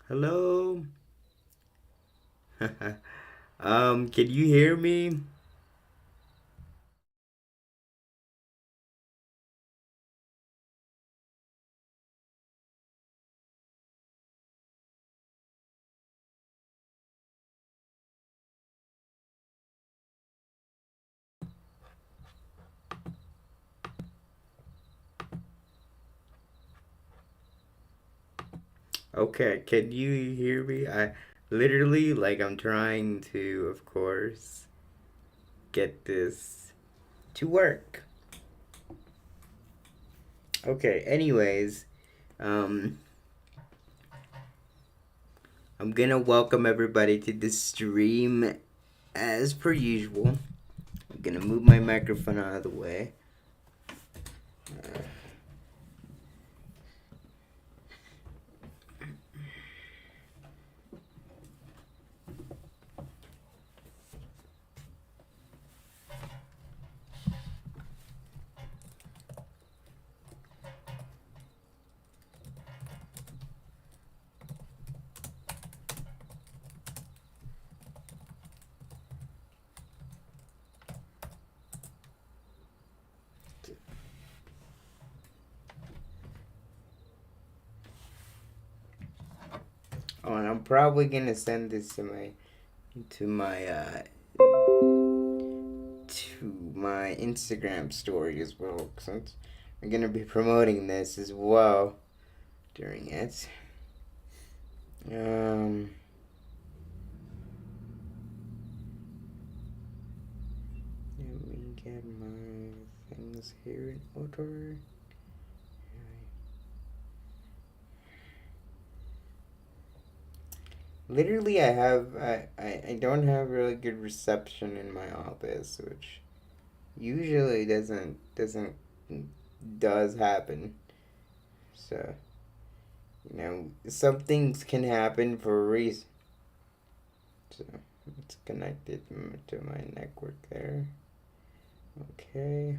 Hello? Can you hear me? Okay, can you hear me? I literally, I'm trying to, of course, get this to work. Okay, anyways, um, I'm gonna welcome everybody to the stream as per usual. I'm gonna move my microphone out of the way. Uh, oh, and I'm probably gonna send this to my to my Instagram story as well, since I'm gonna be promoting this as well during it. Um, Let me get my things here in order. Literally, I don't have really good reception in my office, which usually doesn't does happen. So some things can happen for a reason. So it's connected to my network there. Okay.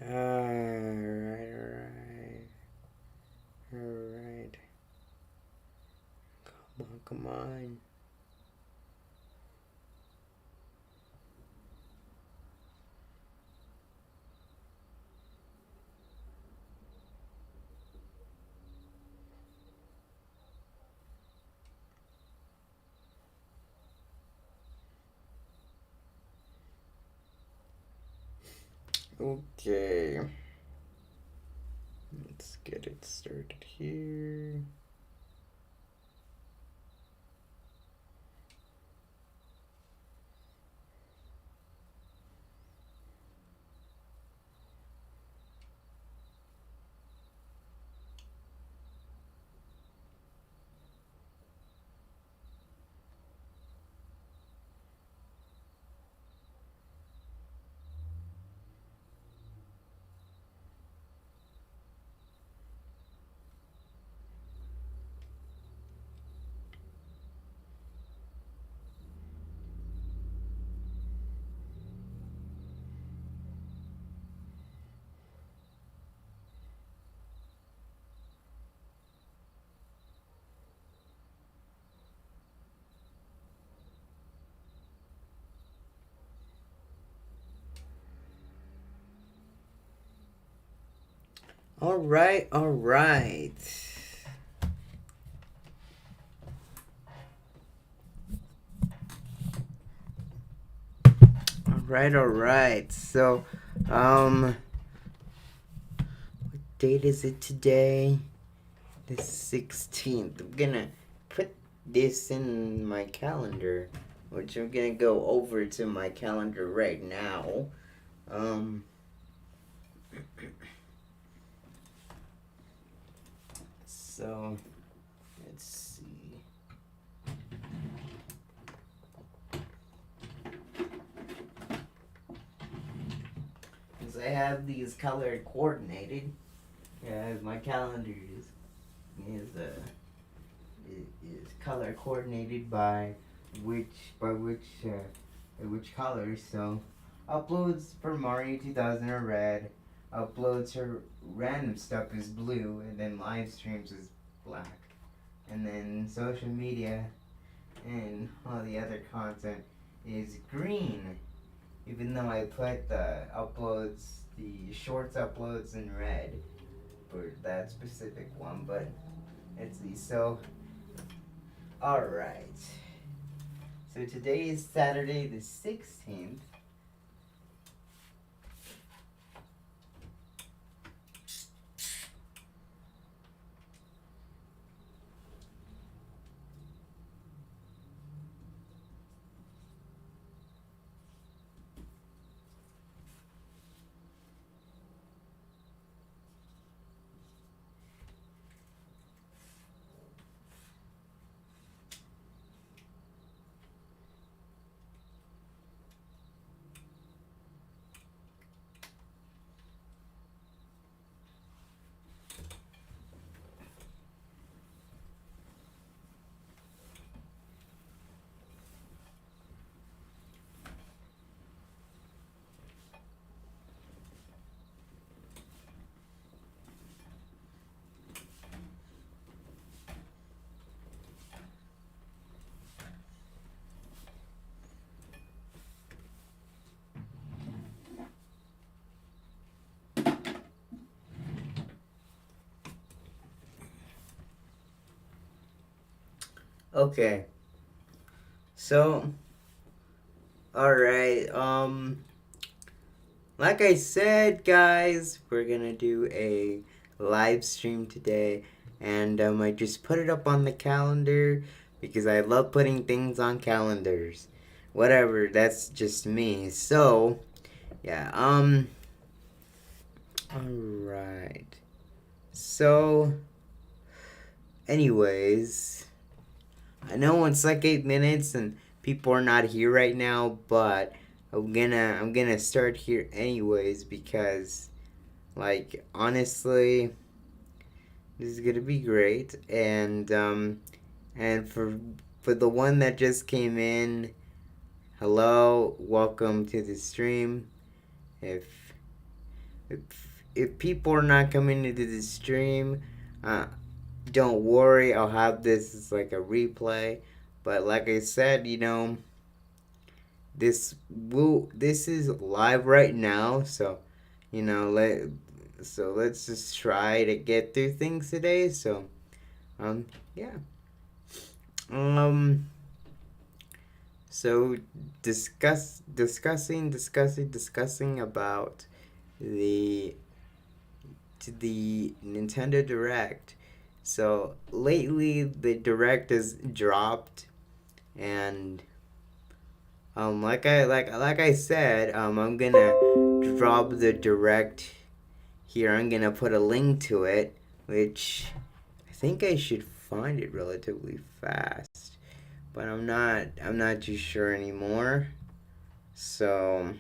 Alright. Alright. Come on, come on. Okay. Let's get it started here. Alright, alright. Alright, alright. So, what date is it today? The 16th. I'm gonna put this in my calendar, which I'm gonna go over to my calendar right now. Um, so, let's see. Because I have these color coordinated. Yeah, my calendar is uh is color coordinated which by which by which colors. So uploads for Mario 2000 are red, uploads her random stuff is blue, and then live streams is black, and then social media and all the other content is green. Even though I put the shorts uploads in red for that specific one, but let's see. So, all right. So today is Saturday the 16th. Okay. So, all right. Like I said, guys, we're gonna do a live stream today, and I just put it up on the calendar because I love putting things on calendars. Whatever, that's just me. So, yeah. All right. So, anyways, I know it's like 8 minutes and people are not here right now, but I'm gonna start here anyways because like honestly this is gonna be great and for the one that just came in, hello, welcome to the stream. If if if people are not coming into the stream, uh, don't worry, I'll have this as like a replay. But like I said, this is live right now, so let's just try to get through things today. So um yeah. Um so discussing about the the Nintendo Direct. So lately the Direct has dropped, and like I said, I'm gonna drop the Direct here. I'm gonna put a link to it, which I think I should find it relatively fast, but I'm not too sure anymore. So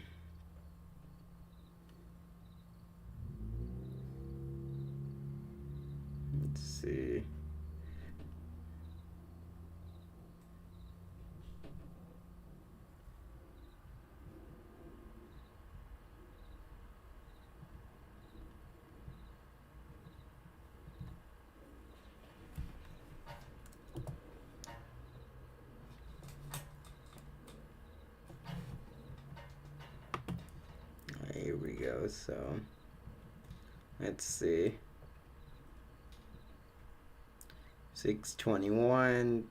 let's see. Here we go. So let's see. 621,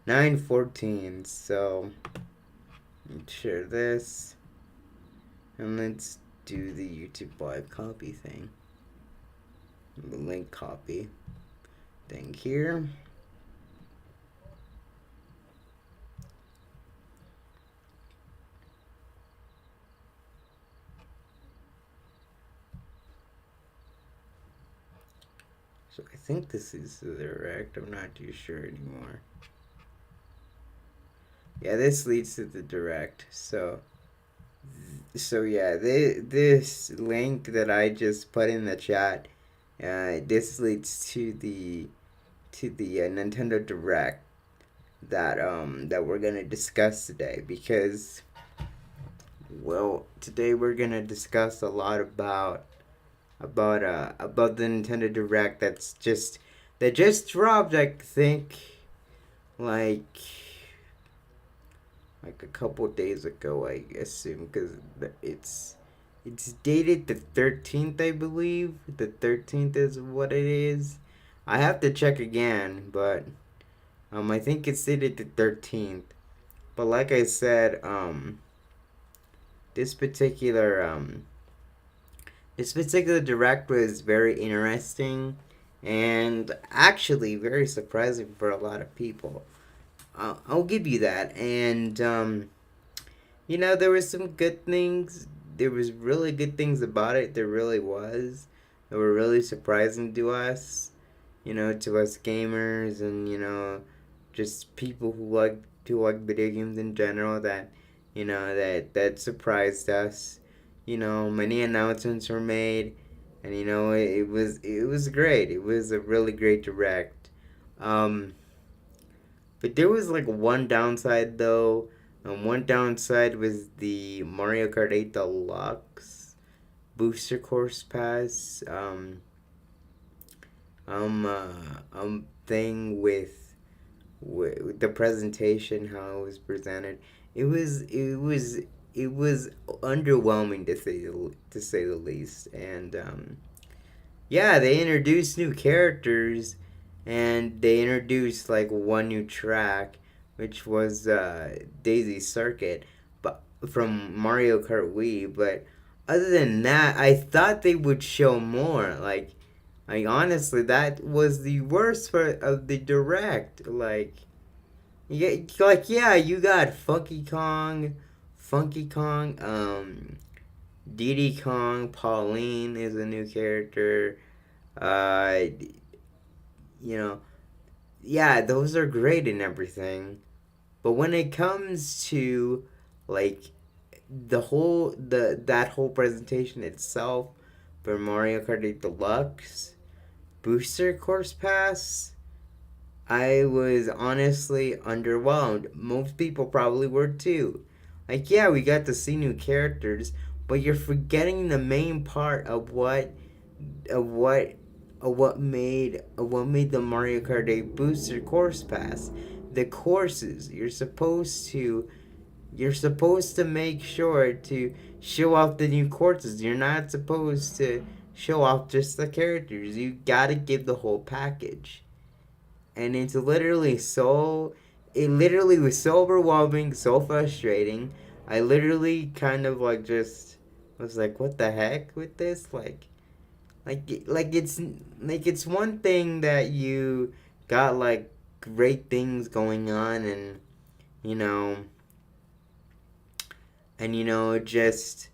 914. So let's share this, and let's do the YouTube live copy thing. The link copy thing here. So I think this is the Direct. I'm not too sure anymore. Yeah, this leads to the Direct. So yeah, this link that I just put in the chat, this leads to the Nintendo Direct that we're gonna discuss today, because well, today we're gonna discuss a lot about about the Nintendo Direct that just dropped. I think like like a couple days ago. I assume because it's dated the 13th, I believe. The 13th is what it is. I have to check again, but I think it's dated the 13th. But like I said, this particular this particular direct was very interesting and actually very surprising for a lot of people. I'll give you that. And there was some good things. There was really good things about it. There really was. That were really surprising to us. To us gamers and just people who like video games in general. That surprised us. Many announcements were made, and it was great. It was a really great direct. Um, but there was like one downside though. One downside was the Mario Kart 8 Deluxe Booster Course Pass thing with the presentation, how it was presented. It was underwhelming to say the least. And yeah, they introduced new characters, and they introduced like one new track, which was Daisy Circuit, but from Mario Kart Wii. But other than that, I thought they would show more. Like honestly, that was the worst part of the direct. Yeah, you got Funky Kong, Diddy Kong, Pauline is a new character. Uh, you know, yeah, those are great and everything. But when it comes to like that whole presentation itself for Mario Kart 8 Deluxe Booster Course Pass, I was honestly underwhelmed. Most people probably were too. Like, yeah, we got to see new characters, but you're forgetting the main part of what what made the Mario Kart 8 Booster Course Pass. The courses. You're supposed to make sure to show off the new courses. You're not supposed to show off just the characters. You gotta give the whole package. And it literally was so overwhelming, so frustrating. I literally kind of like just was like, what the heck with this? Like it's one thing that you got like great things going on, you know just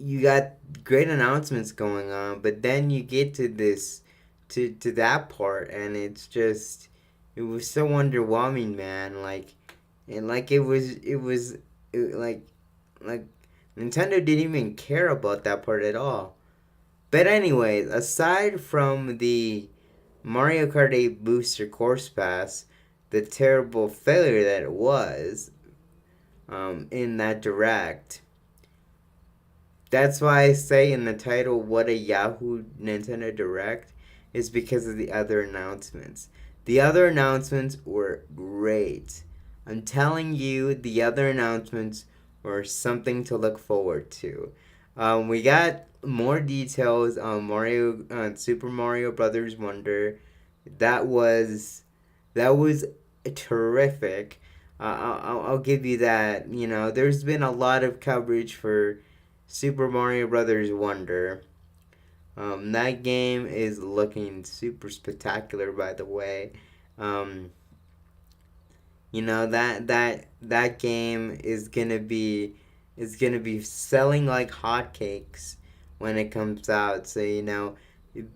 you got great announcements going on, but then you get to this to that part, and it was so underwhelming, man. Like Nintendo didn't even care about that part at all. But anyways, aside from the Mario Kart 8 Booster Course Pass, the terrible failure that it was in that direct, that's why I say in the title, what a Yahoo Nintendo Direct, is because of the other announcements. The other announcements were great. I'm telling you, the other announcements were something to look forward to. We got more details on Super Mario Brothers Wonder. That was that was terrific. I'll give you that. There's been a lot of coverage for Super Mario Brothers Wonder. That game is looking super spectacular, by the way. Um, that game is gonna be selling like hotcakes when it comes out. So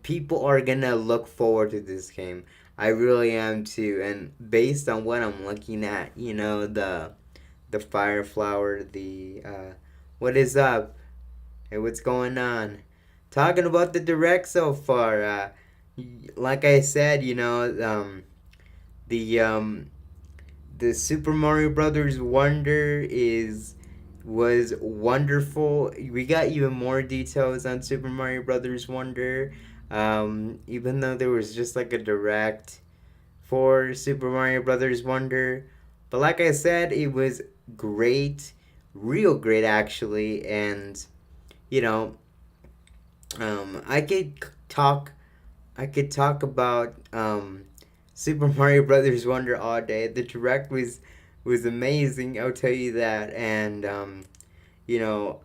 people are gonna look forward to this game. I really am too. And based on what I'm looking at, the fire flower, the what is up? Hey, what's going on? Talking about the direct so far. Like I said, the the Super Mario Brothers Wonder is was wonderful. We got even more details on Super Mario Brothers Wonder. Even though there was just like a direct for Super Mario Brothers Wonder, but like I said, it was great, real great actually, and you know, I could talk. I could talk about Super Mario Brothers Wonder all day. The direct was amazing. I'll tell you that, and you know,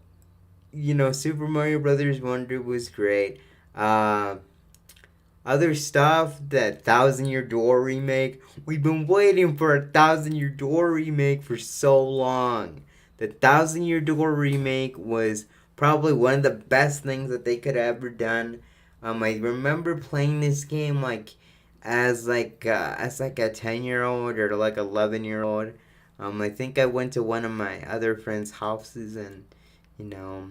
Super Mario Brothers Wonder was great. Uh, Other stuff, that Thousand Year Door remake. We've been waiting for a Thousand Year Door remake for so long. The Thousand Year Door remake was probably one of the best things that they could have ever done. I remember playing this game like as like a 10-year-old or like 11-year-old. I think I went to one of my other friends' houses and you know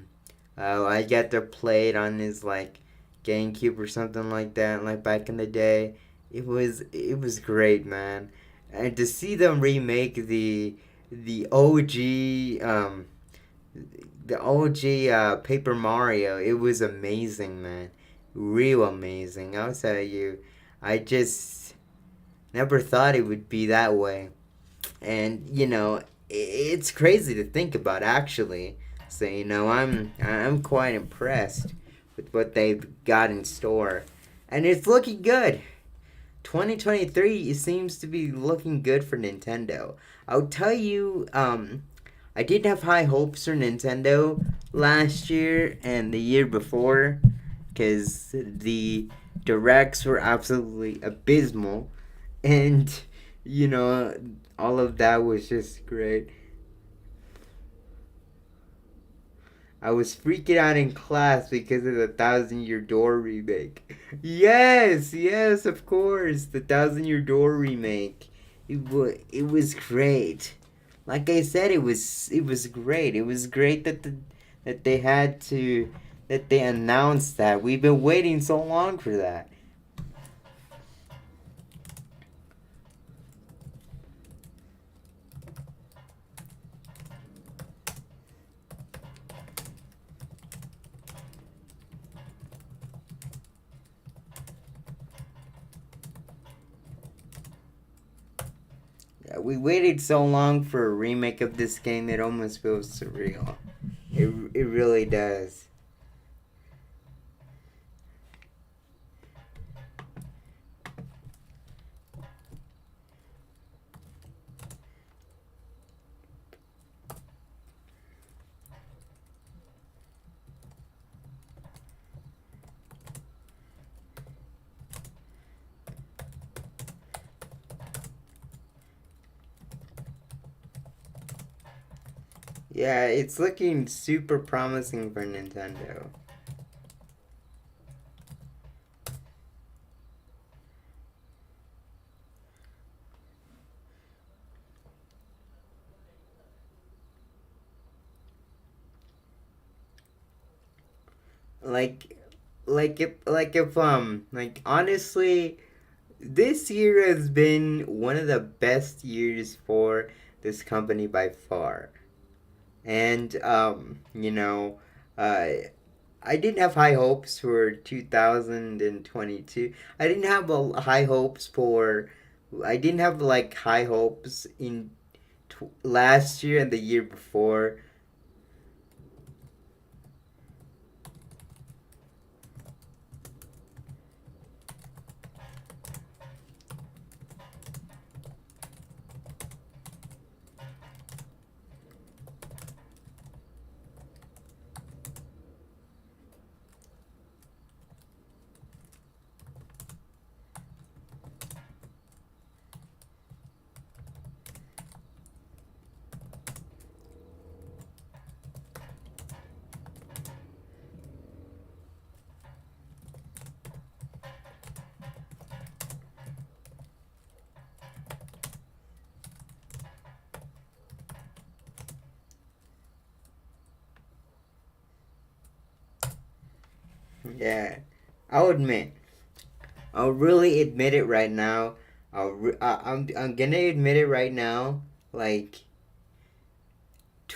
I got to play it on his like GameCube or something like that. Like back in the day, it was great, man. And to see them remake the OG the OG Paper Mario, it was amazing, man. Real amazing. I'll tell you, I just never thought it would be that way. And it's crazy to think about actually. So I'm quite impressed with what they've got in store, and it's looking good. 2023 seems to be looking good for Nintendo. I'll tell you, I did have high hopes for Nintendo last year and the year before, because the directs were absolutely abysmal, and you know all of that was just great. I was freaking out in class because of the Thousand Year Door remake. Yes, yes, of course, the Thousand Year Door remake. It was great. Like I said, it was great. It was great that they had to that they announced that. We've been waiting so long for that. Yeah, we waited so long for a remake of this game. It almost feels surreal. It really does. Yeah, it's looking super promising for Nintendo. Like, like honestly, this year has been one of the best years for this company by far. And uh, I didn't have high hopes for 2022. High hopes for. I didn't have like high hopes in last year and the year before. Yeah, I'll admit. I'll really admit it right now. I'm gonna admit it right now. Like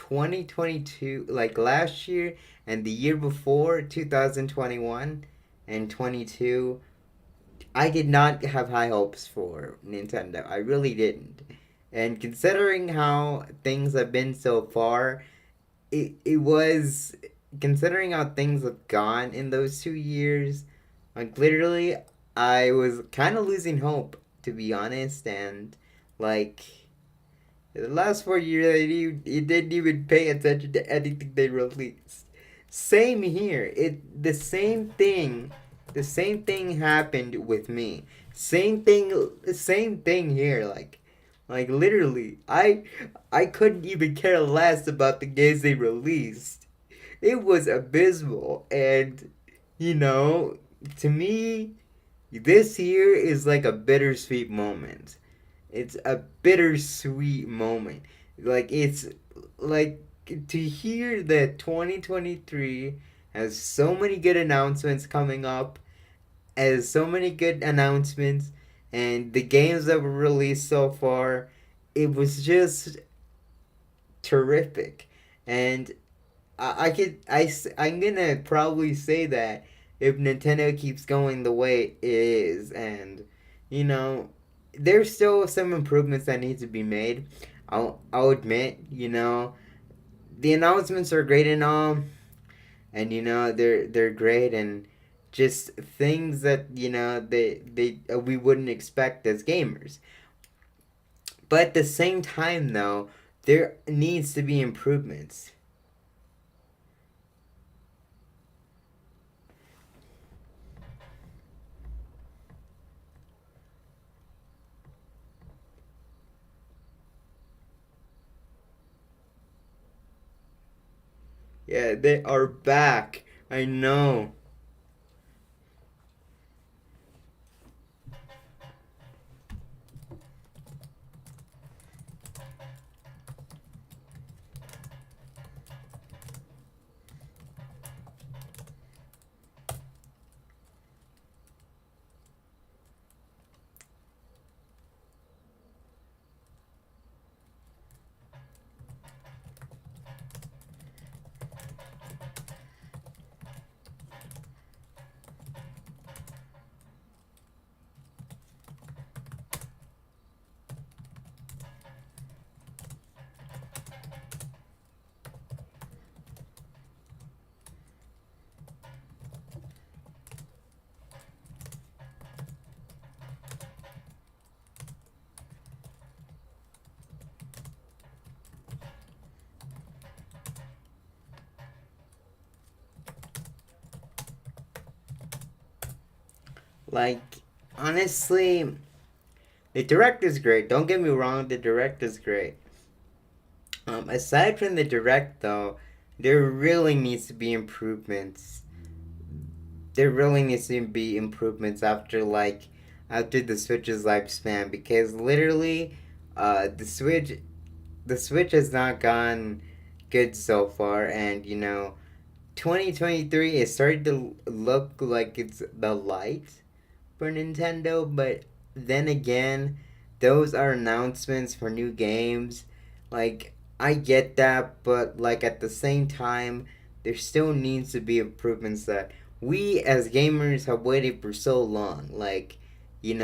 2022, like last year and the year before, 2021 and 22, I did not have high hopes for Nintendo. I really didn't. And considering how things have been so far, it was, considering how things have gone in those 2 years, like literally I was kind of losing hope, to be honest. And like the last 4 years, I didn't even pay attention to anything they released. Same here. The same thing happened with me. Same thing here. Like literally, I couldn't even care less about the games they released. It was abysmal, and you know, to me, this year is like a bittersweet moment. It's a bittersweet moment. It's like to hear that 2023 has so many good announcements coming up, has so many good announcements, and the games that were released so far, it was just terrific. And I'm gonna probably say that if Nintendo keeps going the way it is, and you know, there's still some improvements that need to be made. I'll admit, the announcements are great and all, and they're great, and just things that they we wouldn't expect as gamers. But at the same time, though, there needs to be improvements. Yeah, they are back. I know. Like, honestly, the direct is great. Don't get me wrong, the direct is great. Aside from the direct, though, there really needs to be improvements. There really needs to be improvements after the Switch's lifespan, because literally, the Switch has not gone good so far, and 2023 is starting to look like it's the light for Nintendo, but then again, those are announcements for new games. Like, I get that, but like at the same time, there still needs to be improvements that we as gamers have waited for so long. Like the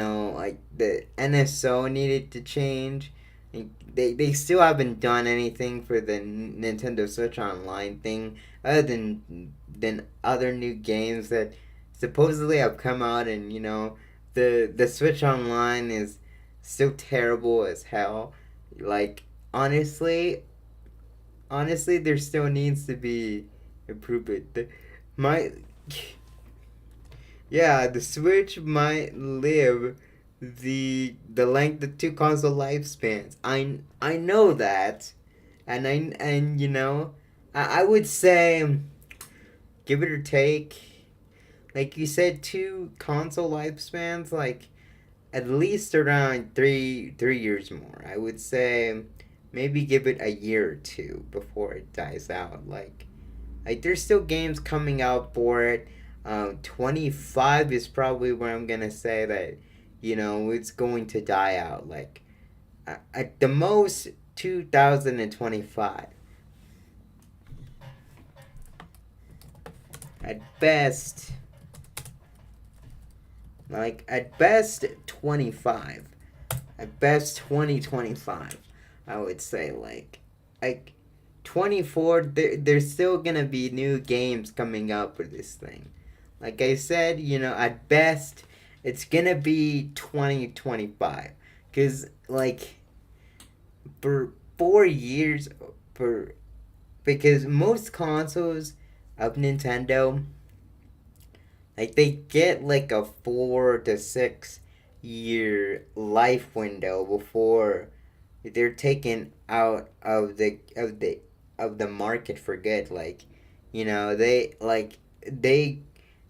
NSO needed to change. And they still haven't done anything for the Nintendo Switch Online thing other than other new games that supposedly have come out, and the Switch Online is still terrible as hell. Like, honestly, there still needs to be improvement. My Yeah, the Switch might live the length of two console lifespans. I know that, and I would say, give it or take, like you said, two console lifespans, like at least around 3 years more. I would say maybe give it a year or two before it dies out. Like there's still games coming out for it. 25 is probably where I'm gonna say that it's going to die out. Like at the most 2025. At best, at best 25. At best 2025. I would say like 24, there's still gonna be new games coming up for this thing. Like I said, at best it's gonna be 2025 cuz like for 4 years for because most consoles of Nintendo, like they get like a 4 to 6 year life window before they're taken out of the market for good. Like, they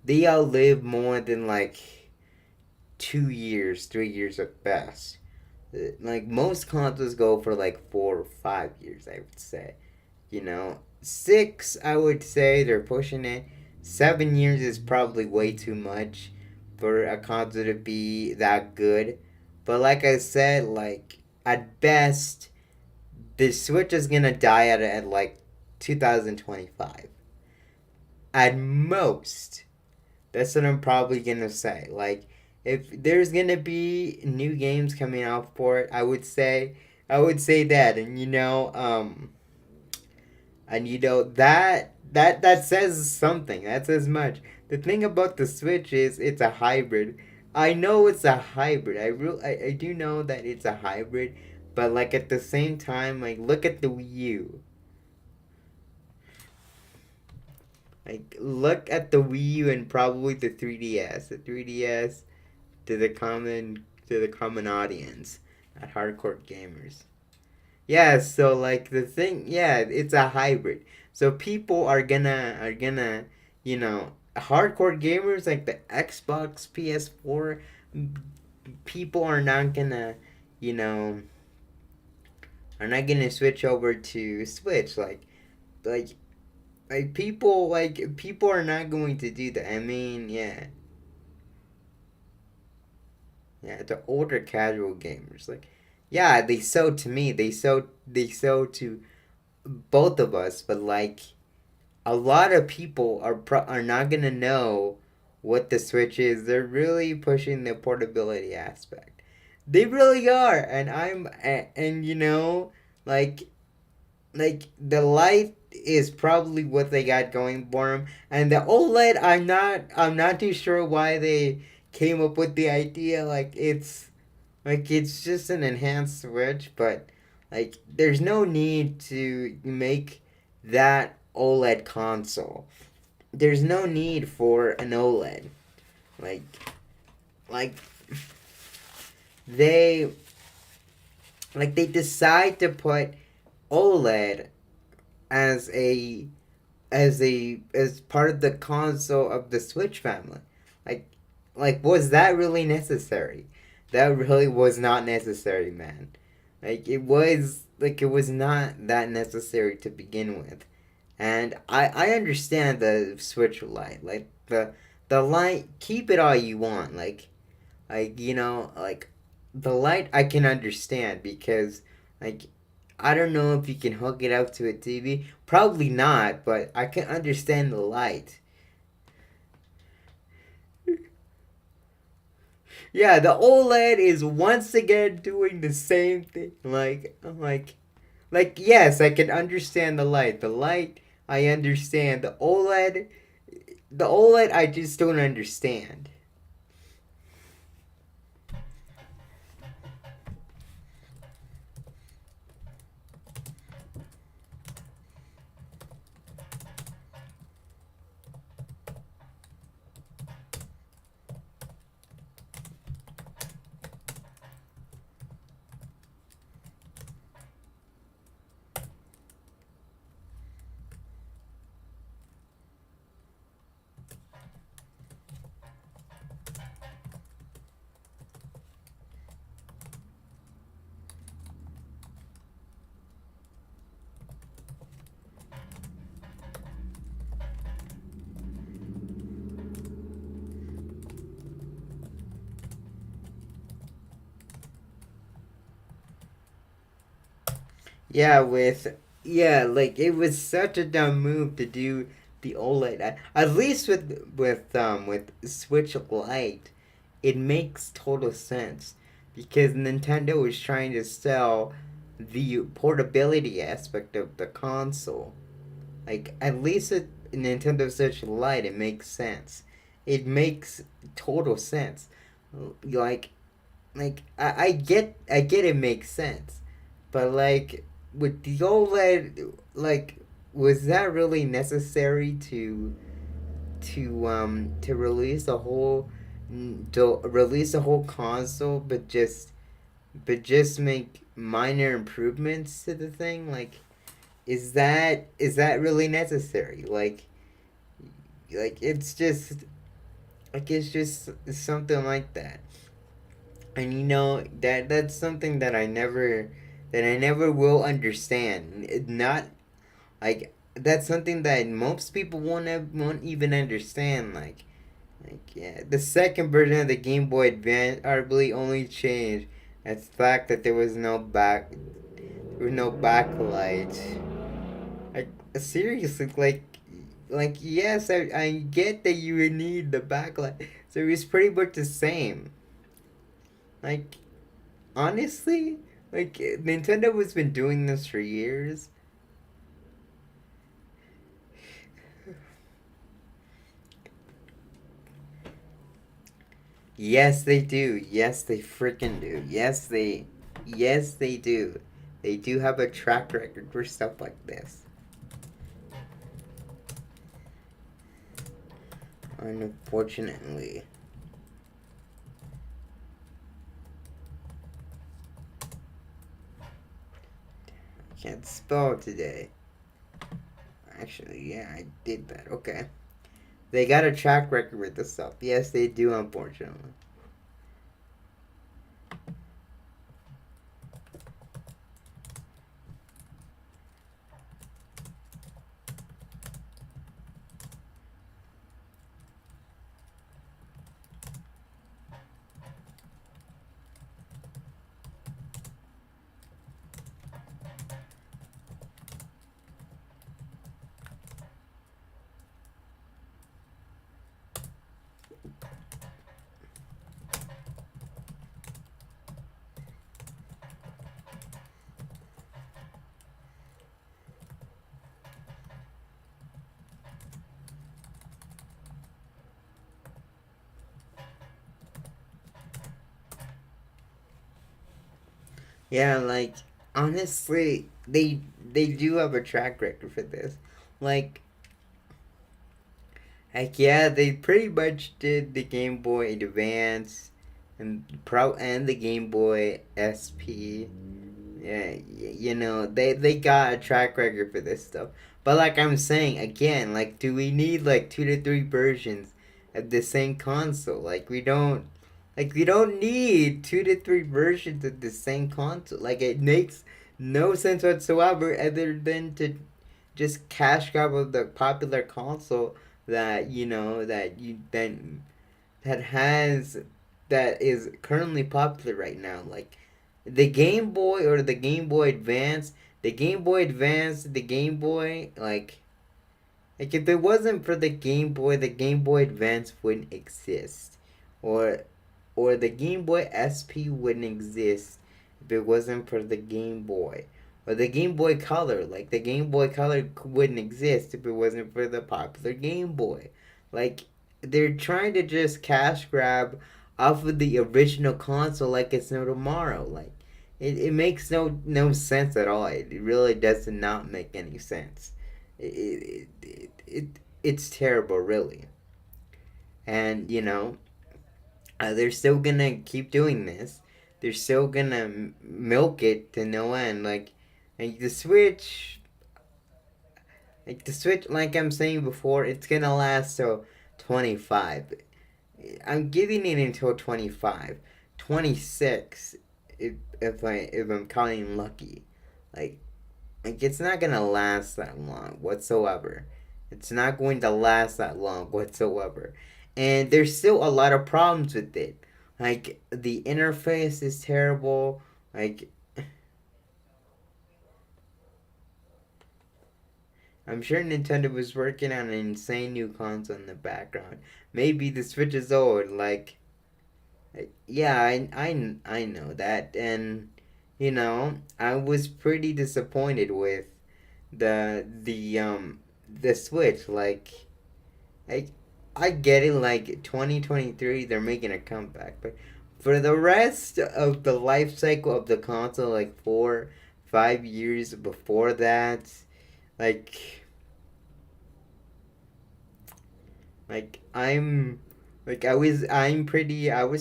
they outlive more than like 2 years, 3 years at best. Like most consoles go for like 4 or 5 years, I would say. 6, I would say they're pushing it. 7 years is probably way too much for a console to be that good. But like I said, like at best, the Switch is gonna die at like 2025. At most, that's what I'm probably gonna say. Like, if there's gonna be new games coming out for it, I would say that, and that says something. That says much. The thing about the Switch is it's a hybrid. I know it's a hybrid. I do know that it's a hybrid, but like at the same time, like look at the Wii U. Like look at the Wii U and probably the 3DS. The 3DS to the common audience, not hardcore gamers. Yeah, so like the thing, yeah, it's a hybrid. So people are gonna, hardcore gamers like the Xbox, PS4, people you know, are not gonna switch over to Switch. Like, people are not going to do that. I mean, yeah, yeah, the older casual gamers, like, yeah, they sell to me. They sell to both of us, but like a lot of people are not gonna know what the Switch is. They're really pushing the portability aspect. They really are, and and like the light is probably what they got going for them, and the OLED. I'm not too sure why they came up with the idea. It's just an enhanced Switch, but like there's no need to make that OLED console. There's no need for an OLED. Like like they they decide to put OLED as as part of the console of the Switch family. Like was that really necessary? That really was not necessary, man. It was not that necessary to begin with. And I understand the Switch Lite. The light, keep it all you want. The light I can understand because like I don't know if you can hook it up to a TV. Probably not, but I can understand the light. Yeah, the OLED is once again doing the same thing. Yes, I can understand the light. The light I understand. The OLED I just don't understand. Yeah, like it was such a dumb move to do the OLED. At least with Switch Lite, it makes total sense because Nintendo is trying to sell the portability aspect of the console. Like at least with Nintendo Switch Lite, it makes sense. It makes total sense. Like I get it makes sense, but like with the OLED, like was that really necessary to release a whole to release a whole console, but just make minor improvements to the thing? Like, is that really necessary? Like it's just something like that. And that's something that I never will understand. Not like that's something that most people won't even understand. Yeah, the second version of the Game Boy Advance arguably only changed as the fact that there was no backlight. Like seriously, like yes, I get that you would need the backlight, so it's pretty much the same. Like honestly, like Nintendo has been doing this for years. Yes, they do. Yes, they freaking do. Yes, they do. They do have a track record for stuff like this. Unfortunately, I can't spell today. Actually, yeah, I did that. Okay. They got a track record with this stuff. Yes, they do, unfortunately. Yeah, like honestly, they do have a track record for this. Like yeah, they pretty much did the Game Boy Advance and the Game Boy SP. Yeah, they got a track record for this stuff. But like I'm saying again, like do we need like 2 to 3 versions of the same console? Like we don't need 2 to 3 versions of the same console. Like it makes no sense whatsoever other than to just cash grab of the popular console that that has that is currently popular right now. Like the Game Boy or the Game Boy Advance, the Game Boy Advance, the Game Boy like if it wasn't for the Game Boy Advance wouldn't exist, or the Game Boy SP wouldn't exist if it wasn't for the Game Boy, or the Game Boy Color. Like the Game Boy Color wouldn't exist if it wasn't for the popular Game Boy. Like they're trying to just cash grab off of the original console like it's no tomorrow. Like it makes no sense at all. It really does not make any sense. It's terrible, really. And they're still gonna keep doing this. They're still gonna milk it to no end. Like the Switch, like I'm saying before, it's gonna last till 25. I'm giving it until 25, 26, if I'm counting lucky. Like it's not gonna last that long whatsoever. It's not going to last that long whatsoever. And there's still a lot of problems with it. Like the interface is terrible. Like I'm sure Nintendo was working on an insane new console in the background. Maybe the Switch is old. Yeah, I know that, and I was pretty disappointed with the Switch. I I get it. Like 2023, they're making a comeback, but for the rest of the life cycle of the console, like 4, 5 years before that, like like I was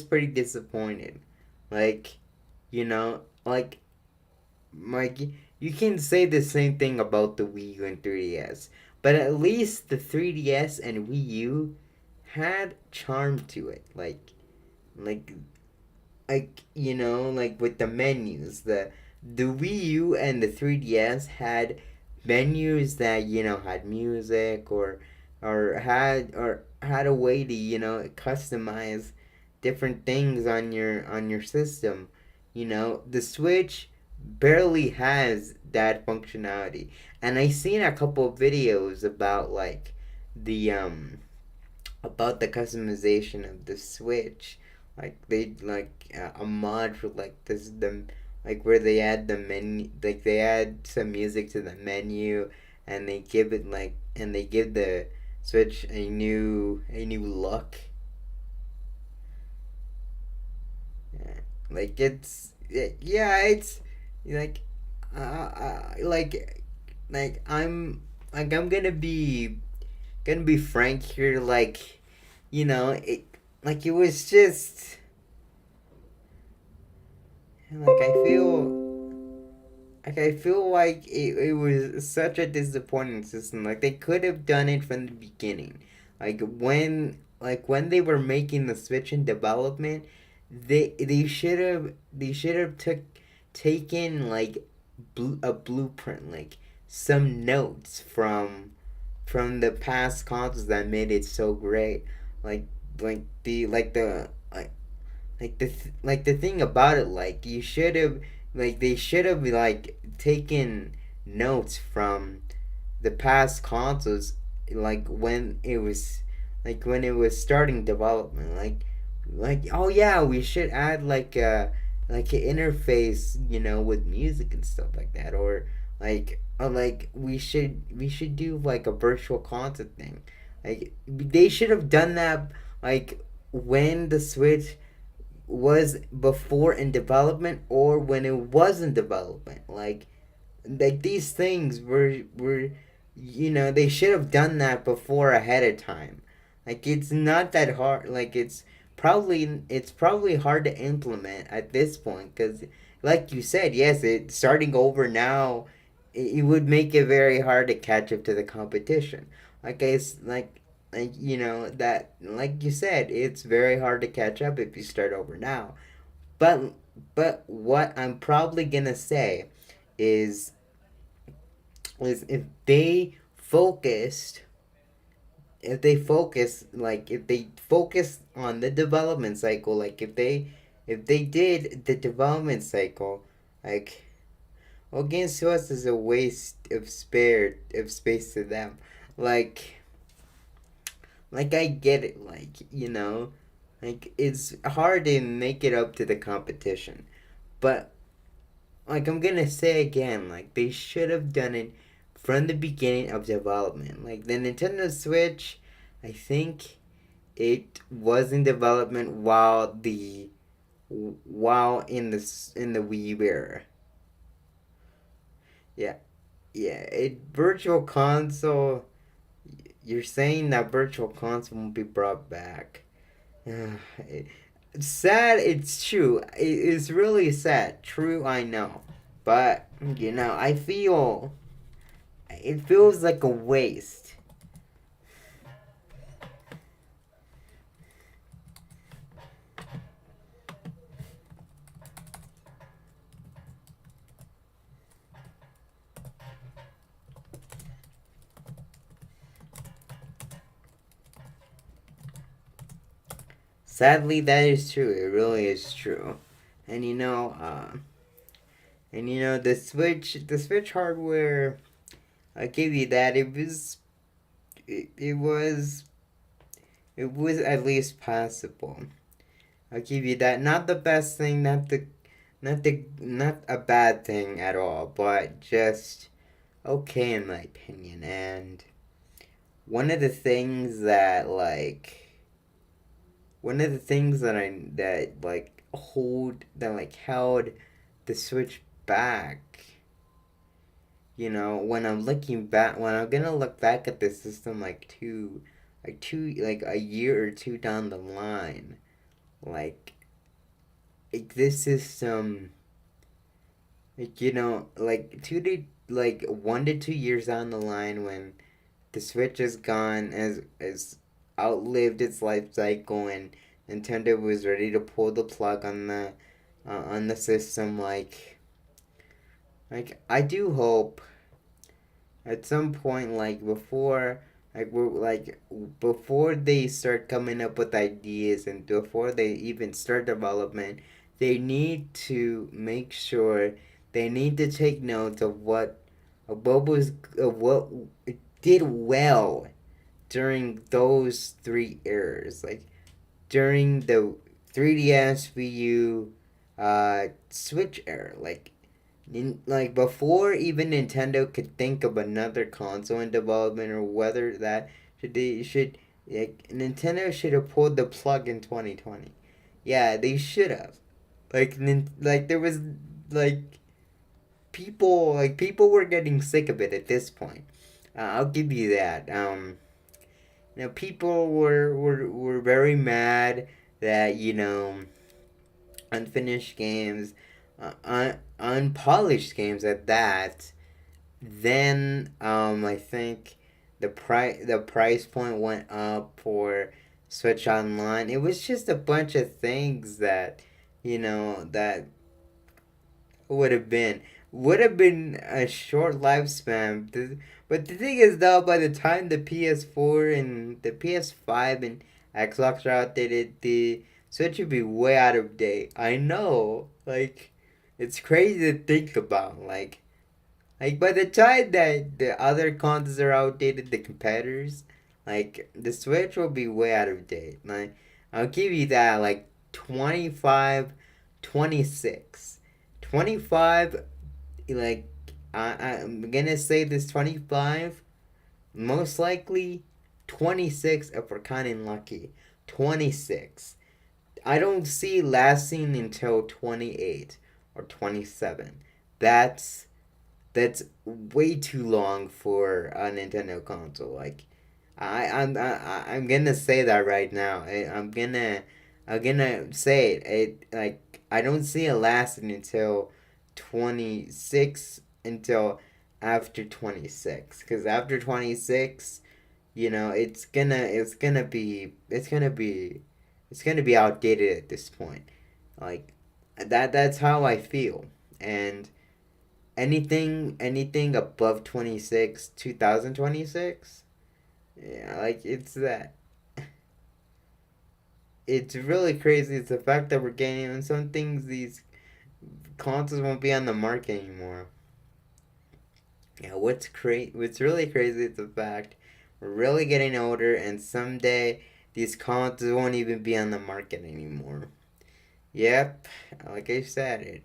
pretty disappointed. Like like Mike, you can say the same thing about the Wii U and 3DS, but at least the 3DS and Wii U had charm to it. Like like with the menus, the Wii U and the 3DS had menus that had music or had a way to customize different things on your system. The Switch barely has that functionality, and I seen a couple of videos the about the customization of the Switch. Like they a mod for where they add the menu, like they add some music to the menu, and they give the Switch a new look. Yeah. It's like I'm gonna be frank here. It was just like I feel like it was such a disappointing system. Like they could have done it from the beginning. When they were making the Switch in development, they should have taken a blueprint, like some notes from the past consoles that made it so great. Like the thing about it, they should have taken notes from the past consoles, when it was starting development, oh yeah, we should add an interface, with music and stuff like that, or we should do a virtual concert thing. They should have done that, when the Switch was before in development, or when it was in development. These things were they should have done that before, ahead of time. It's not that hard. It's probably hard to implement at this point, because like you said, yes, it starting over now, it would make it very hard to catch up to the competition. It's that, like you said, it's very hard to catch up if you start over now. But what I'm probably gonna say is if they focus on the development cycle, if they did the development cycle, like against us is a waste of space to them. like I get it, it's hard to make it up to the competition. But I'm gonna say again, they should have done it from the beginning of development. The Nintendo Switch, I think it was in development while in the Wii U era. Yeah, yeah. Virtual console. You're saying that virtual console won't be brought back. It's sad. It's true. It's really sad. True, I know. But I feel it feels like a waste. Sadly, that is true. It really is true. And the Switch hardware. I'll give you that. It was at least passable. I'll give you that. Not the best thing, not a bad thing at all, but just okay in my opinion. And one of the things that one of the things that I that like hold that like held the Switch back, when I'm looking back, when I'm gonna look back at the system like a year or two down the line, like this system, like 1 to 2 years down the line, when the Switch is gone, as outlived its life cycle, and Nintendo was ready to pull the plug on the system. Like I do hope at some point, before they start coming up with ideas, and before they even start development, they need to make sure, they need to take notes of what did well during those 3 eras, like during the 3DS, Wii U, Switch era, like before even Nintendo could think of another console in development, or whether that should Nintendo should have pulled the plug in 2020. Yeah, they should have. There was like people were getting sick of it at this point. I'll give you that. People were very mad that unfinished games, unpolished games at that. Then I think the price point went up for Switch Online. It was just a bunch of things that that would have been a short lifespan. But the thing is, though, by the time the PS4 and the PS5 and Xbox are outdated, the Switch would be way out of date. I know, it's crazy to think about. By the time that the other consoles are outdated, the competitors, the Switch will be way out of date. I'll give you that. 25, 26, 25. I'm gonna say this 25. Most likely 26 if we're kinda lucky. 26. I don't see lasting until 28 or 27. That's way too long for a Nintendo console. I'm gonna say that right now. I'm gonna say it. I don't see it lasting until 26, until after 26, because after 26, it's gonna be outdated at this point. Like that's how I feel. And anything above 26, 2026, yeah, it's really crazy. It's the fact that we're getting on some things, these consoles won't be on the market anymore. Yeah, what's really crazy is the fact we're really getting older, and someday these consoles won't even be on the market anymore. Yep, like I said,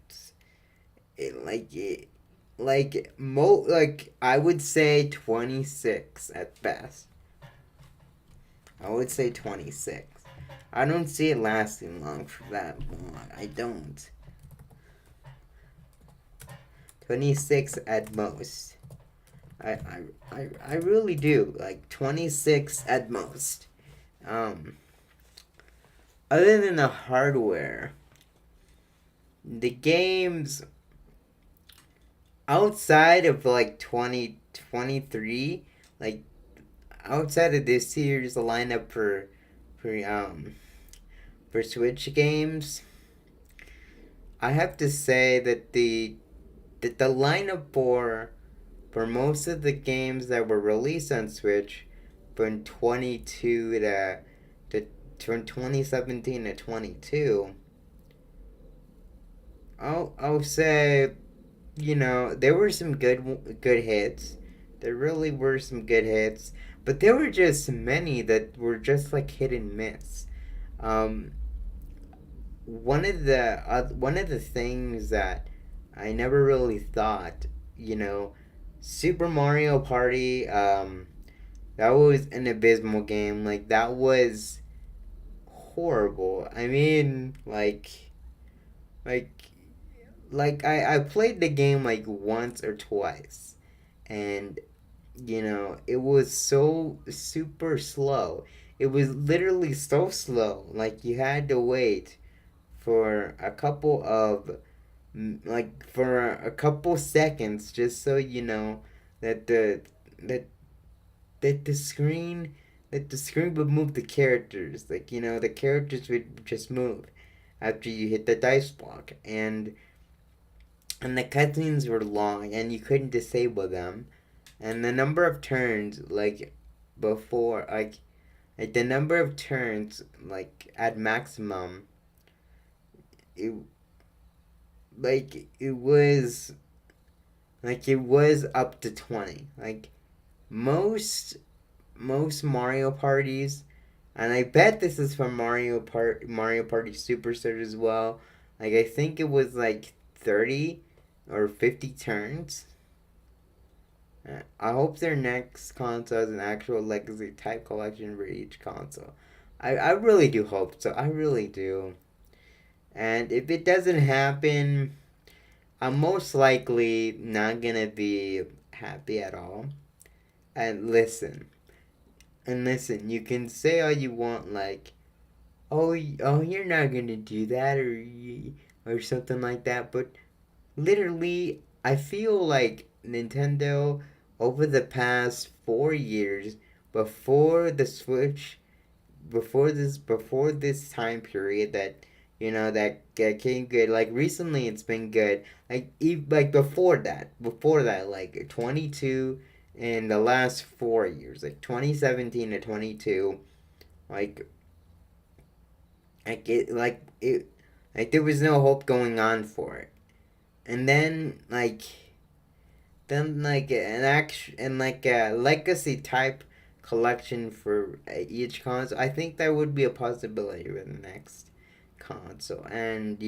it like it I would say 26 at best. I would say 26. I don't see it lasting long for that long. I don't. 26 at most. I really do. 26 at most. Um, Other than the hardware, the games outside of 2023, outside of this year's lineup for for Switch games, I have to say that the lineup for most of the games that were released on Switch from 22 to from 2017 to 22, I'll say, there were some good hits. There really were some good hits, but there were just many that were just like hit and miss. Um, one of the things that I never really thought, you know, Super Mario Party, that was an abysmal game. Like that was horrible. I mean, like I played the game like once or twice, and it was so super slow. It was literally so slow. Like you had to wait for a couple of for a couple seconds just so you know that that that the screen that the screen would move the characters. Like the characters would just move after you hit the dice block, and the cutscenes were long and you couldn't disable them, and the number of turns before like the number of turns at maximum, it it was it was up to 20. Like most most Mario parties, and I bet this is from Mario Party Superstars as well. Like I think it was like 30 or 50 turns. I hope their next console has an actual legacy type collection for each console. I really do hope so. I really do. And if it doesn't happen, I'm most likely not gonna be happy at all. And listen, you can say all you want, like, oh, you're not gonna do that, or something like that. But literally, I feel like Nintendo over the past 4 years before the Switch, before this time period that that came good. Like recently, it's been good. Like before that, like 22 in the last 4 years, like 2017 to 22, like like it like it like there was no hope going on for it. And then an action and like a legacy type collection for each console. I think that would be a possibility for the next console. And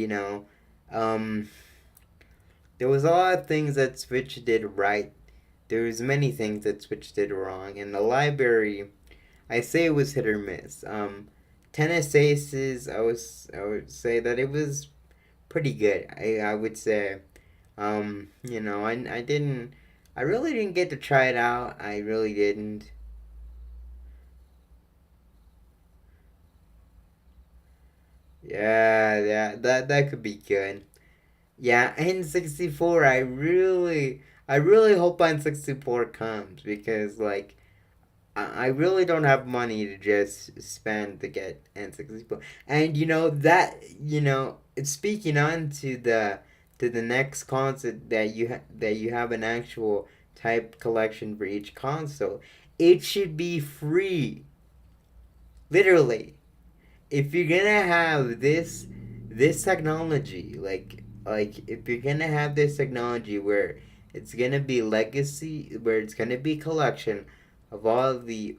um there was a lot of things that Switch did right. There was many things that Switch did wrong, and the library, I say it was hit or miss. Tennis Aces, I would say that it was pretty good. I would say, I didn't, I really didn't get to try it out. I really didn't. Yeah, yeah, that could be good. Yeah, N64. I really hope N64 comes because I really don't have money to just spend to get N64. And speaking on to the next console that you have an actual type collection for each console, it should be free. Literally, if you're gonna have this technology, if you're gonna have this technology where it's gonna be legacy, where it's gonna be collection of all the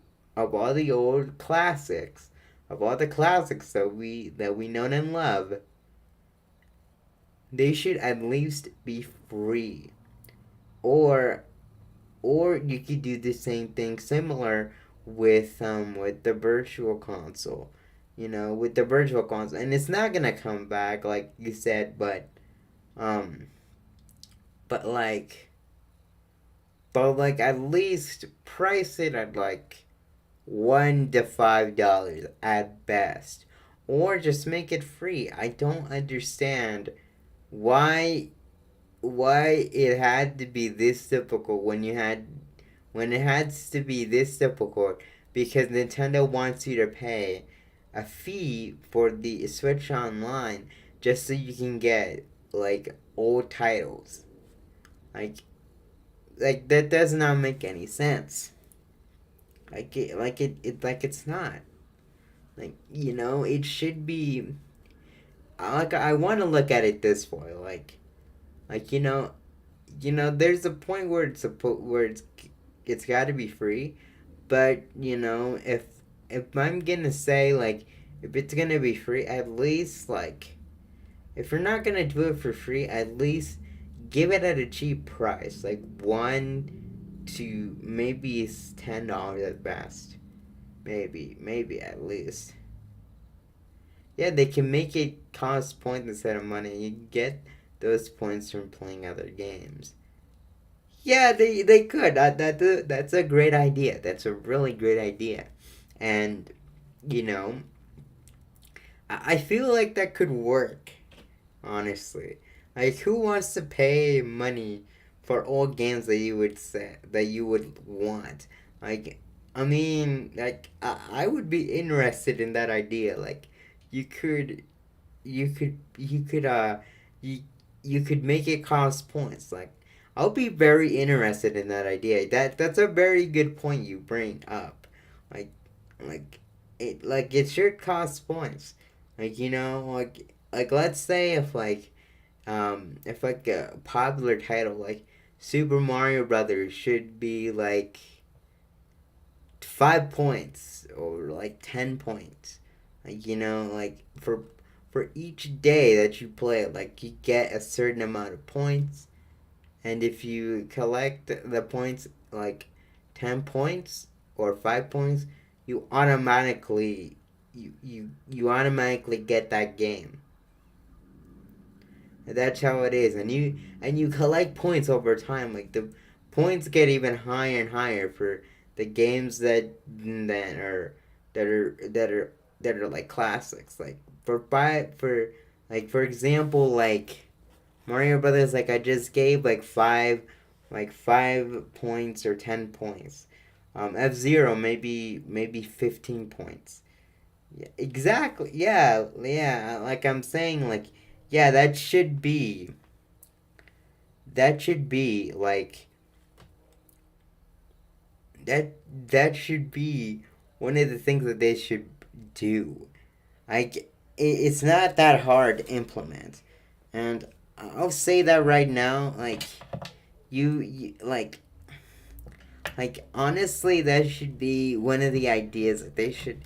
old classics, of all the classics that we know and love, they should at least be free. Or you could do the same thing similar with the virtual console. With the virtual console, and it's not gonna come back like you said, um but at least price it at $1 to $5 at best, or just make it free. I don't understand why it had to be this difficult when it has to be this difficult, because Nintendo wants you to pay a fee for the Switch Online just so you can get old titles. Like that does not make any sense. It's not. It should be I want to look at it this way. Like there's a point where it's it's got to be free. But if I'm gonna say like if it's gonna be free, at least like if you're not gonna do it for free, at least give it at a cheap price, like one to maybe $10 at best, maybe at least. Yeah, they can make it cost points instead of money. You get those points from playing other games. Yeah, they could. That's a great idea. That's a really great idea, and you know, I feel like that could work. Honestly, like who wants to pay money for all games that you would say that you would want? Like, I mean, like I would be interested in that idea. Like, you could you could you you could make it cost points. Like, I'll be very interested in that idea. That's a very good point you bring up. Like like it should cost points. Like, like let's say if like a popular title like Super Mario Brothers should be like 5 points or like 10 points. Like, like for each day that you play it, like you get a certain amount of points, and if you collect the points like 10 points or 5 points, you automatically you automatically get that game. That's how it is, and you collect points over time. Like the points get even higher and higher for the games that are that are like classics. Like for example, like Mario Brothers. Like I just gave like 5 points or 10 points. F-Zero maybe 15 points. Yeah, exactly. Yeah. Like I'm saying, like yeah, that should be like that that should be one of the things that they should do. Like it's not that hard to implement, and I'll say that right now. Like you like honestly, that should be one of the ideas that they should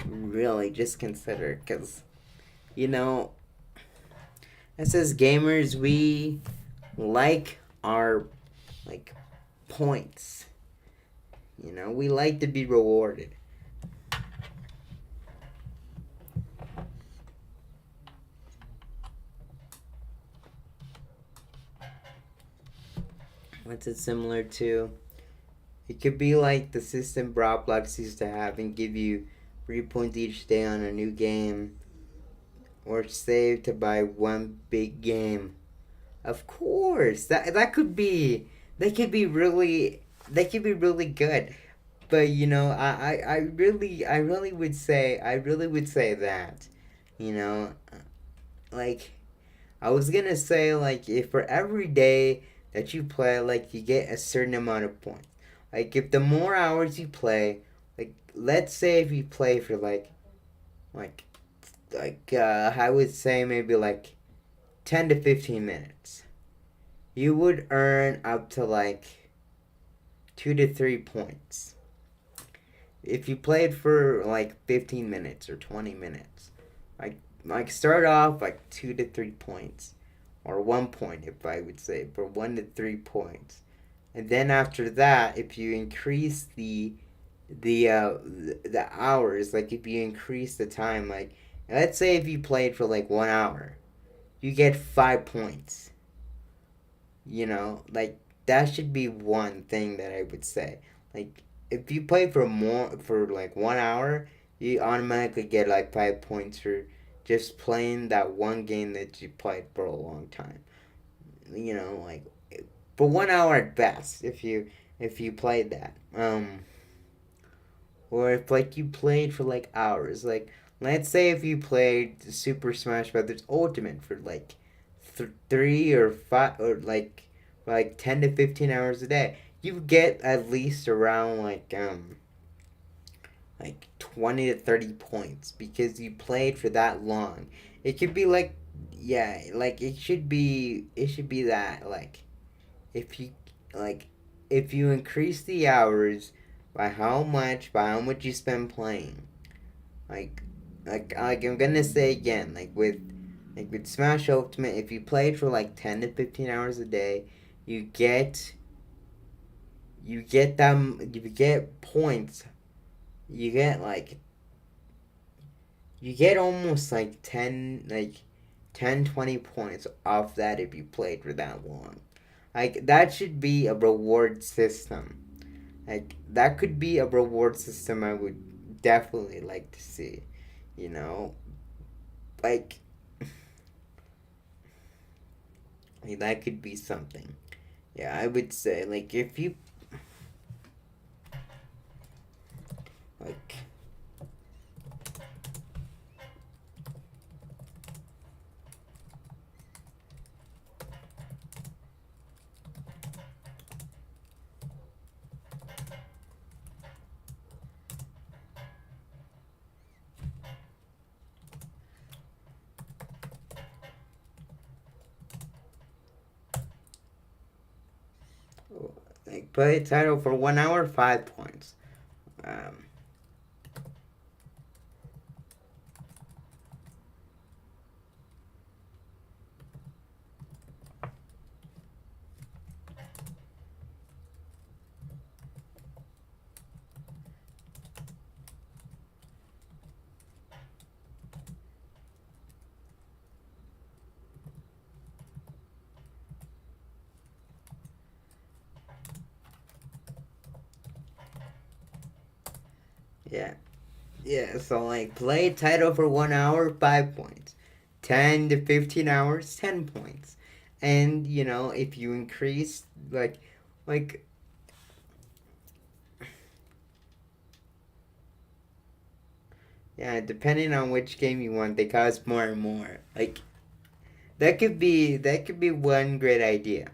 really just consider, because you know as gamers we like our like points. We like to be rewarded. What's it similar to? It could be like the system Roblox used to have and give you 3 points each day on a new game, or save to buy one big game. Of course, that could be really good. But I really would say that, you know, like I was gonna say, like if for every day that you play, like you get a certain amount of points. Like if the more hours you play, like let's say if you play for like I would say maybe like 10 to 15 minutes, you would earn up to like 2 to 3 points. If you played for like 15 minutes or 20 minutes, like start off like 2 to 3 points, or 1 point if I would say for 1 to 3 points, and then after that, if you increase the hours, like if you increase the time, like let's say if you played for like 1 hour, you get 5 points. Like that should be one thing that I would say. Like if you play for like 1 hour, you automatically get like 5 points for just playing that one game that you played for a long time. Like for 1 hour at best, if you played that. Or if like you played for like hours, like let's say if you played Super Smash Brothers Ultimate for like 3 or 5 or like 10 to 15 hours a day, you get at least around like 20 to 30 points because you played for that long. It could be like, yeah, like it should be that, like if you like if you increase the hours by how much you spend playing, like like I'm gonna say again, like with Smash Ultimate, if you played for like 10 to 15 hours a day, you get you get points. You get like you get almost like 20 points off that if you played for that long. Like that should be a reward system. Like that could be a reward system I would definitely like to see. You know, like, like that could be something. Yeah, I would say like if you like play a title for 1 hour, 5 points. Um, yeah, yeah. So like play a title for 1 hour, 5 points. 10 to 15 hours, 10 points. And you know if you increase like yeah, depending on which game you want, they cost more and more. Like that could be one great idea.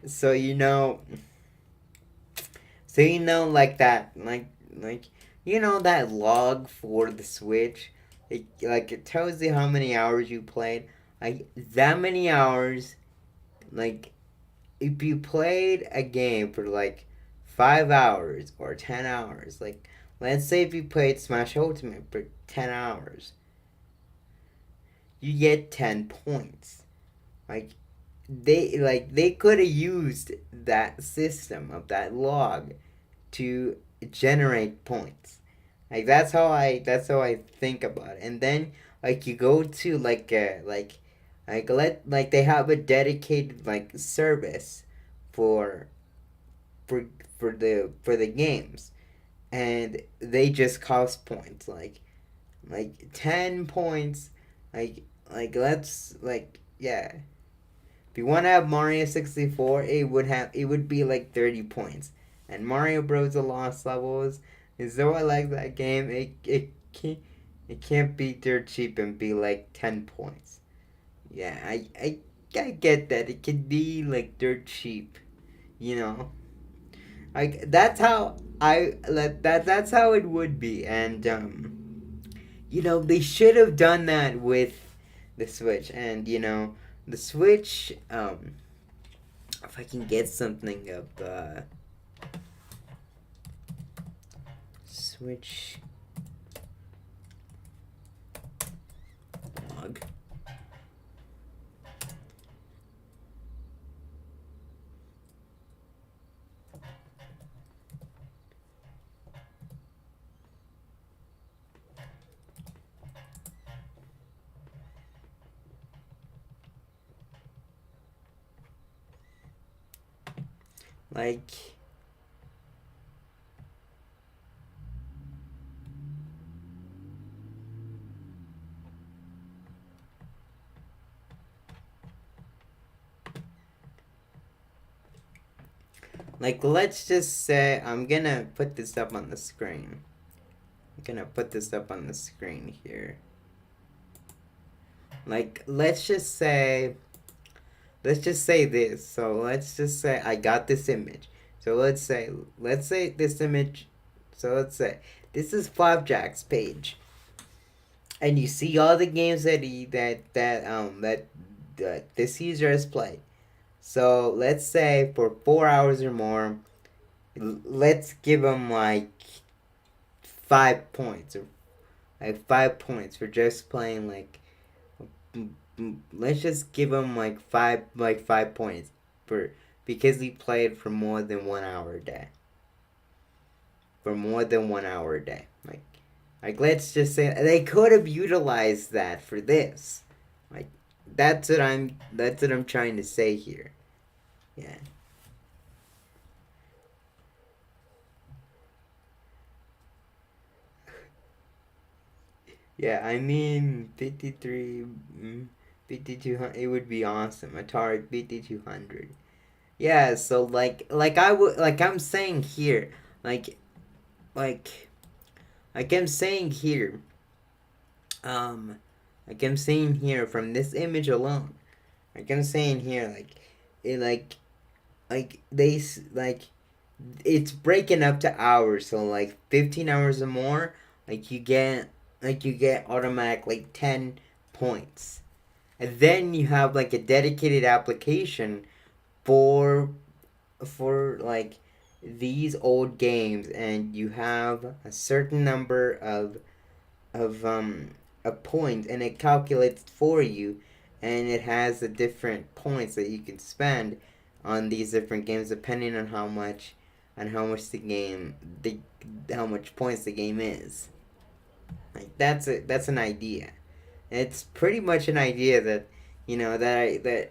So like that like that log for the Switch. It tells you how many hours you played. Like that many hours. Like if you played a game for like 5 hours or 10 hours. Like let's say if you played Smash Ultimate for 10 hours, you get 10 points. They could have used that system of that log to generate points. That's how I think about it. And then you go to like they have a dedicated service for for for the games, and they just cost points like 10 points. Let's yeah. If you want to have Mario 64, it would be like 30 points. And Mario Bros. The Lost Levels, is though I like that game, it can't be dirt cheap and be like 10 points. Yeah, I get that. It could be like dirt cheap, you know. That's how that's how it would be. And they should have done that with the Switch. And the Switch, if I can get something of Switch log. Like, let's just say I'm gonna put this up on the screen. I'm gonna put this up on the screen here. Like, let's just say this. So let's just say I got this image. So let's say this image. So let's say this is Flapjack's page, and you see all the games that that this user has played. So let's say for 4 hours or more, let's give them like 5 points, or like 5 points for just playing like. Let's just give him like 5 points for because he played for more than 1 hour a day. For more than 1 hour a day, like let's just say they could have utilized that for this. Like that's what I'm trying to say here. Yeah. Yeah, I mean 53 5200, it would be awesome. Atari 5200. Yeah, so like I'm saying here, like like I'm saying here, um I'm saying here from this image alone, I'm saying here it like it's breaking up to hours, so like 15 hours or more, like you get automatic like 10 points. And then you have like a dedicated application for like these old games, and you have a certain number of um of points, and it calculates for you, and it has the different points that you can spend on these different games depending on how much points the game is. Like that's an idea. It's pretty much an idea that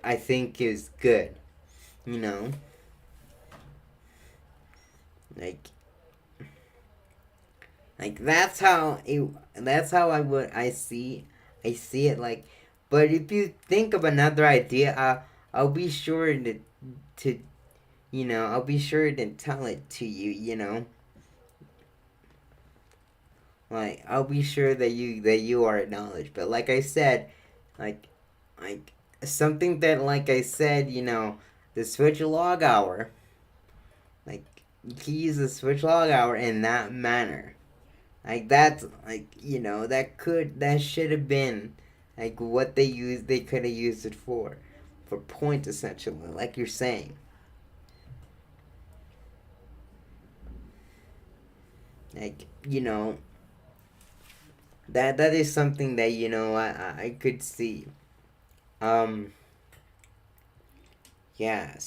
I think is good. You know, like that's how I see it like. But if you think of another idea, I'll be sure to I'll be sure to tell it to you. Like I'll be sure that you are acknowledged. But like I said, like like something that like I said, the switch log hour, like he used the switch log hour in that manner. Like that's that should have been like what they could have used it for points essentially, like you're saying. Like that is something that I could see. Um yeah,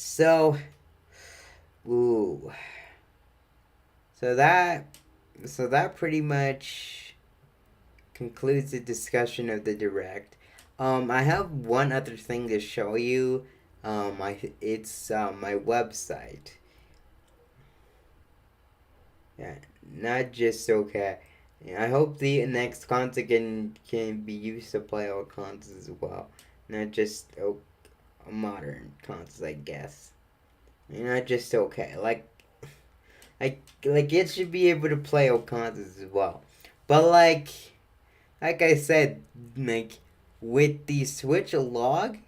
ooh. So that pretty much concludes the discussion of the direct. I have one other thing to show you. It's my website. Yeah, not just okay. Yeah, I hope the next console can be used to play old consoles as well, not just modern consoles, I guess. Not just okay. Like it should be able to play old consoles as well, but like I said, like with the Switch log,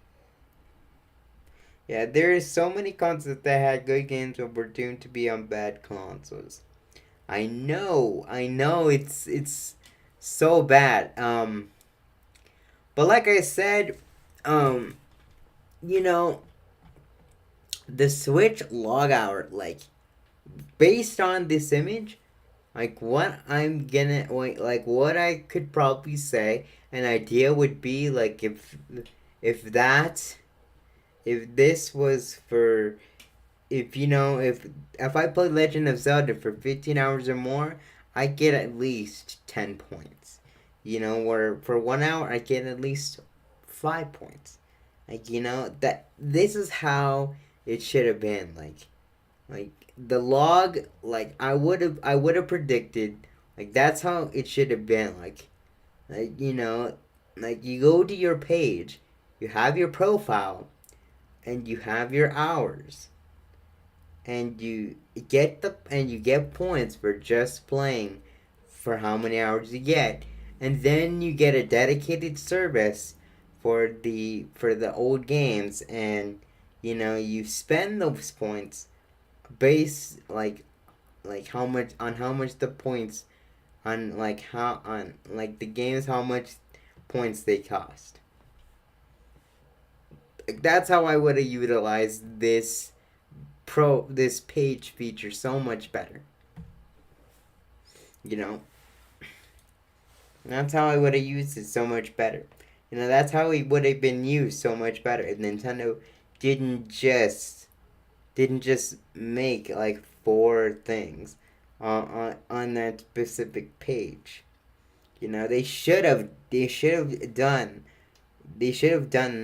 yeah, there is so many consoles that had good games but were doomed to be on bad consoles. I know, it's so bad. But like I said, um, you know, the Switch log hour, like based on this image, like what I'm gonna like what I could probably say, an idea would be like if that if this was for if I play Legend of Zelda for 15 hours or more, I get at least 10 points. Where for 1 hour I get at least 5 points. Like that this is how it should have been. Like the log, like I would have predicted, like that's how it should have been. Like you go to your page, you have your profile, and you have your hours, and you get points for just playing for how many hours you get, and then you get a dedicated service for the old games, and you spend those points based like how much the points on like how on like the games, how much points they cost. Like, that's how I would have utilized this page feature so much better. You know, that's how I would have used it so much better. You know, that's how it would have been used so much better if Nintendo didn't just make like 4 things on that specific page. You know, they should have done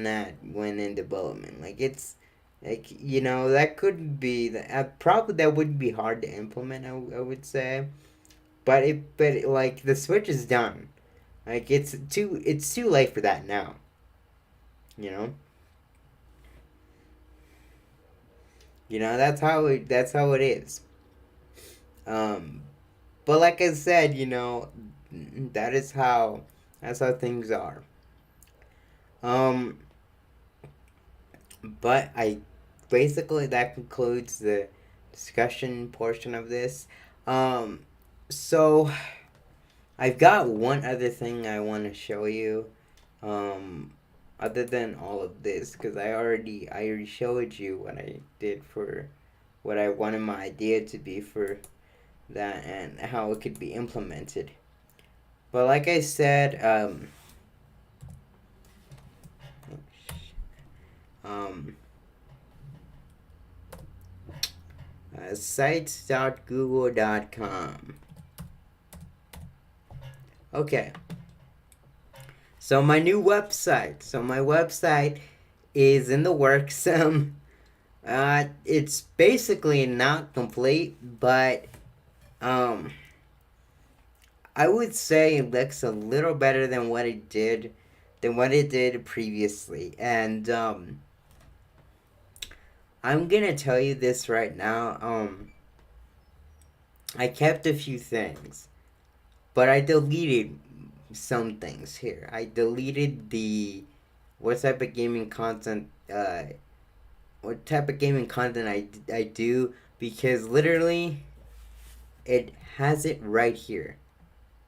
that when in development. Like it's like, you know, that could be probably that would be hard to implement. I would say, but like the Switch is done. Like it's too late for that now. You know. You know, that's how it is. Um, but like I said, you know, that is how that's how things are. Um, but I basically that concludes the discussion portion of this. Um, so I've got one other thing I want to show you. Um, other than all of this, because I already showed you what I did for what I wanted my idea to be for that and how it could be implemented. But like I said, um, sites.google.com. Okay, so my new website. So my website is in the works. It's basically not complete, but um, I would say it looks a little better than what it did previously. And I'm gonna tell you this right now. I kept a few things, but I deleted some things here. I deleted the what type of gaming content. What type of gaming content I do, because literally it has it right here.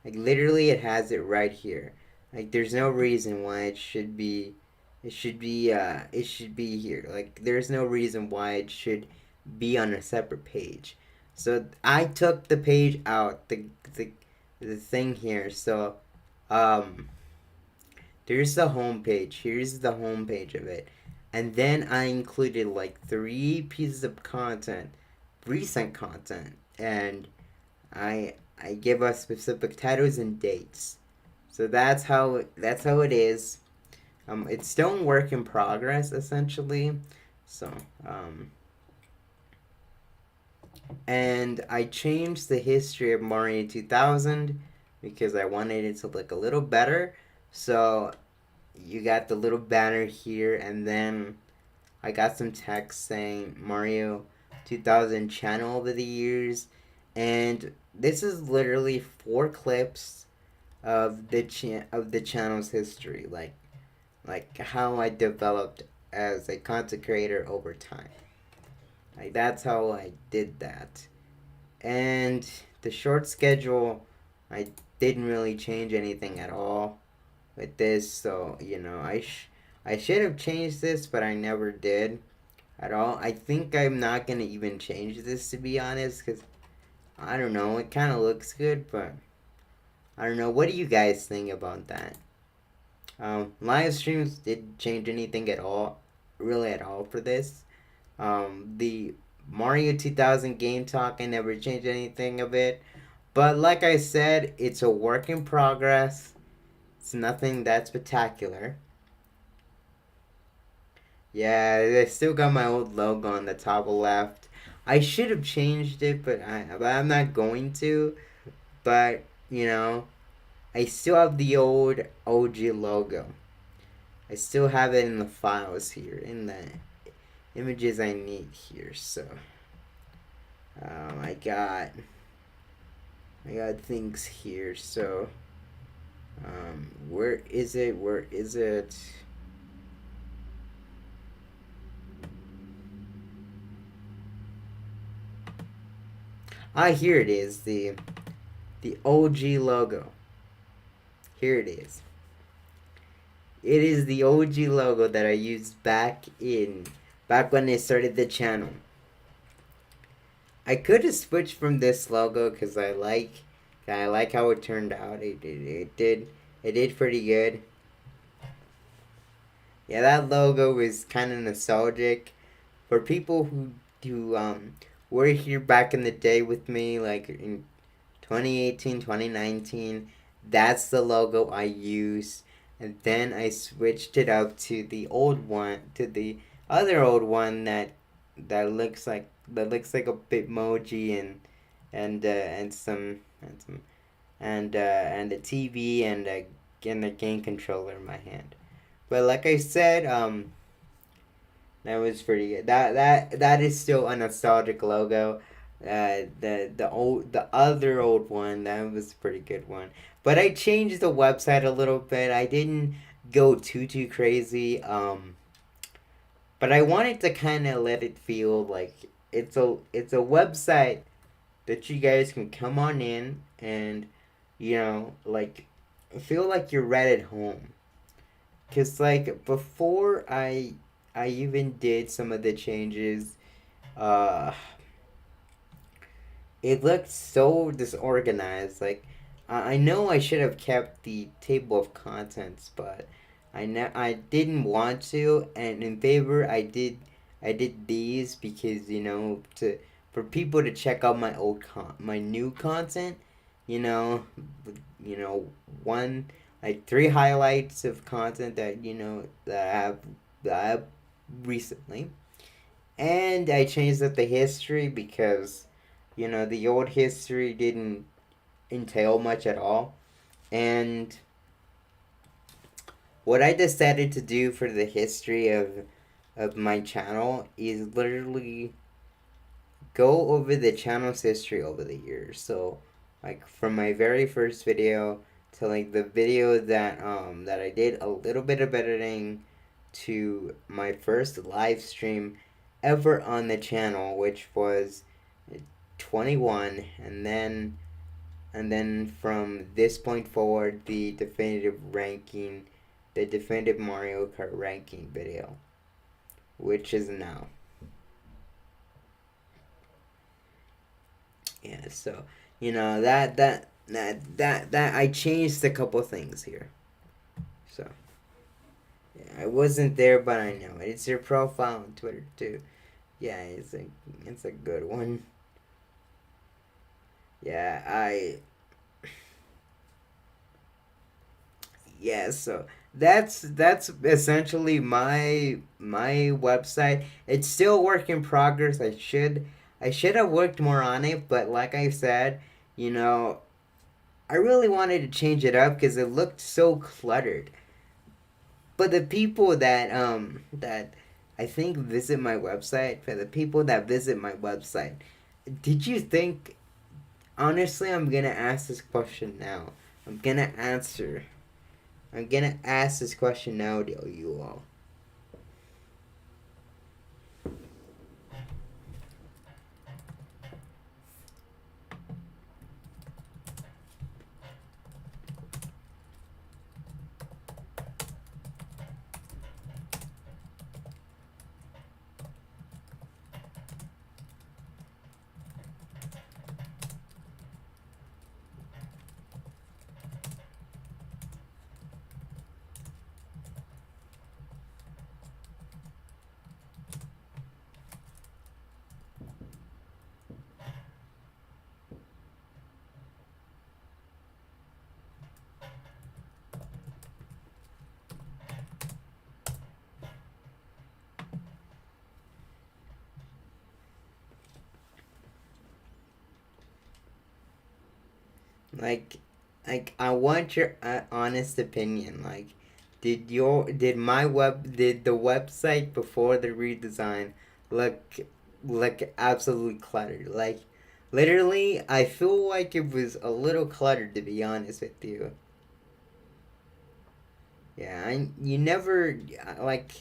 Like literally it has it right here. Like there's no reason why it should be here. Like there's no reason why it should be on a separate page. So I took the page out, the thing here. So um there's the home page. Here's the home page of it. And then I included like 3 pieces of content, recent content, and I give us specific titles and dates. So that's how it is. It's still in work in progress essentially. So and I changed the history of Mario 2000 because I wanted it to look a little better. So you got the little banner here, and then I got some text saying Mario 2000 channel over the years, and this is literally 4 clips of of the channel's history, like how I developed as a content creator over time. Like that's how I did that. And the short schedule, I didn't really change anything at all with this, so you know I should have changed this, but I never did at all. I think I'm not gonna even change this, to be honest, because I don't know. It kind of looks good, but I don't know. What do you guys think about that? Live streams didn't change anything at all, really at all for this. The Mario 2000 game talk, I never changed anything of it. But like I said, it's a work in progress. It's nothing that spectacular. Yeah, they still got my old logo on the top left. I should have changed it, but I'm not going to. But you know, I still have the old OG logo. I still have it in the files here, in the images I need here. So, um, I got I got things here. So, where is it? Where is it? Ah, here it is. The OG logo. Here it is. It is the OG logo that I used back when I started the channel. I could have switched from this logo because I like how it turned out. It did pretty good. Yeah, that logo is kind of nostalgic for people who were here back in the day with me, like in 2018, 2019. That's the logo I used, and then I switched it up to the old one, to the other old one that looks like a Bitmoji and and a TV and a game controller in my hand. But like I said, that was pretty good. That is still a nostalgic logo. The other old one, that was a pretty good one. But I changed the website a little bit. I didn't go too crazy. But I wanted to kind of let it feel like it's a website that you guys can come on in and like feel like you're right at home. Cause like before I even did some of the changes, uh, it looked so disorganized. Like I know I should have kept the table of contents, but I didn't want to, and in favor I did these because to for people to check out my new content, you know, you know one like three highlights of content that that I have recently, and I changed up the history because the old history didn't entail much at all. And what I decided to do for the history of my channel is literally go over the channel's history over the years. So like from my very first video to like the video that I did a little bit of editing to my first live stream ever on the channel, which was 21, and then from this point forward the definitive Mario Kart ranking video, which is now. Yeah, so that I changed a couple things here. So yeah, I wasn't there, but I know it. It's your profile on Twitter too. Yeah, it's a good one. Yeah, so that's essentially my website. It's still a work in progress. I should have worked more on it, but like I said, you know, I really wanted to change it up because it looked so cluttered. But the people that I think visit my website, for the people that visit my website, did you think honestly I'm gonna ask this question now. I'm gonna answer. I'm gonna ask this question now to you all. Like, I want your honest opinion. Like, did the website before the redesign look absolutely cluttered? Like, literally, I feel like it was a little cluttered to be honest with you. Yeah, you never like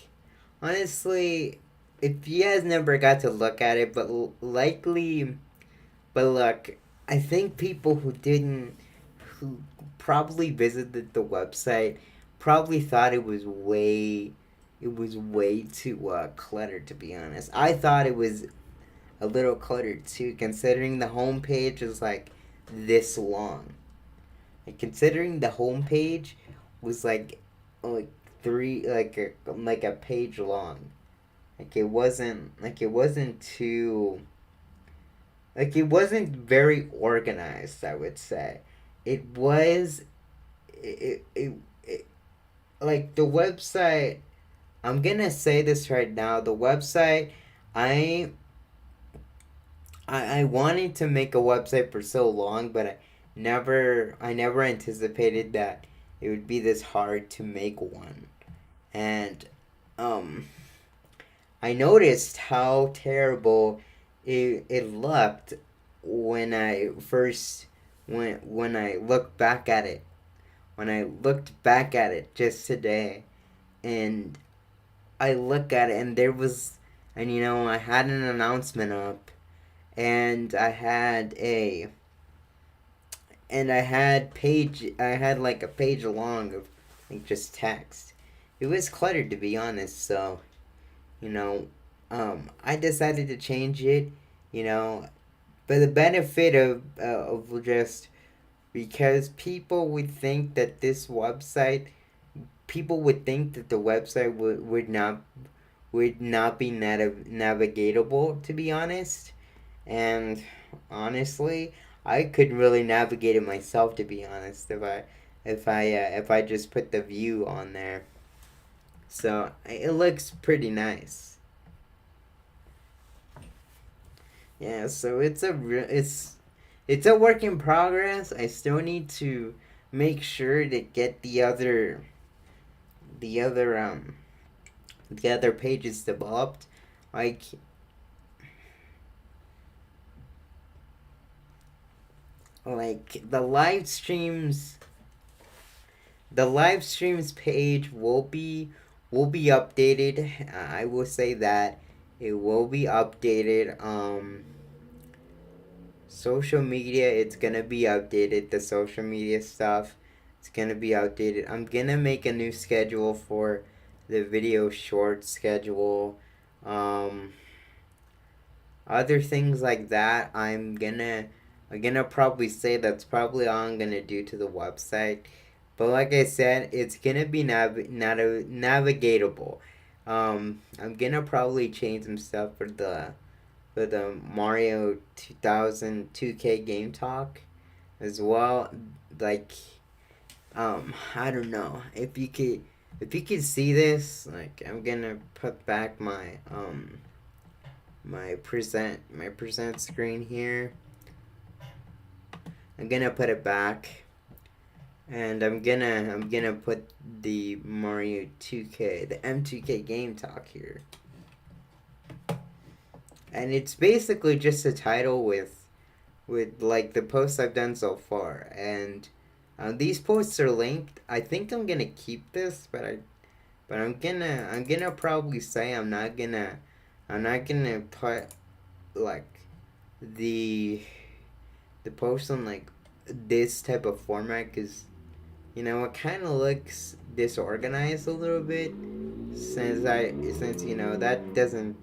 honestly, if you guys never got to look at it, but likely, but look, I think people who probably visited the website, probably thought it was way too cluttered. To be honest, I thought it was a little cluttered too, considering the homepage is like this long. Like considering the homepage was like three like a page long. Like it wasn't too like it wasn't very organized, I would say. It was it like the website. I'm gonna say this right now. The website, I I wanted to make a website for so long, but I never anticipated that it would be this hard to make one. And um I noticed how terrible it looked when I first when I looked back at it. When I looked back at it just today, and I look at it, and there was, and I had an announcement up, and I had like a page long of like just text. It was cluttered, to be honest. So you know, I decided to change it. You know, but the benefit of just because people would think that the website would not be navigatable, to be honest. And honestly, I couldn't really navigate it myself, to be honest, if I just put the view on there. So it looks pretty nice. Yeah, so it's a work in progress. I still need to make sure to get the other the other pages developed. Like like the live streams page will be updated. I will say that it will be updated. Social media, it's gonna be updated. The social media stuff, it's gonna be outdated. I'm gonna make a new schedule for the video short schedule. Um, Other things like that, I'm gonna probably say that's probably all I'm gonna do to the website. But like I said, it's gonna be navigatable. I'm gonna probably change some stuff for the Mario 2000 2K game talk as well. Like, I don't know if you could see this. Like, I'm gonna put back my present screen here. I'm gonna put it back, and I'm gonna put the Mario 2K, the M2K game talk here, and it's basically just a title with like the posts I've done so far, and these posts are linked. I think I'm gonna keep this, but I'm gonna probably say I'm not gonna put like the the post on like this type of format, because it kind of looks disorganized a little bit, since that doesn't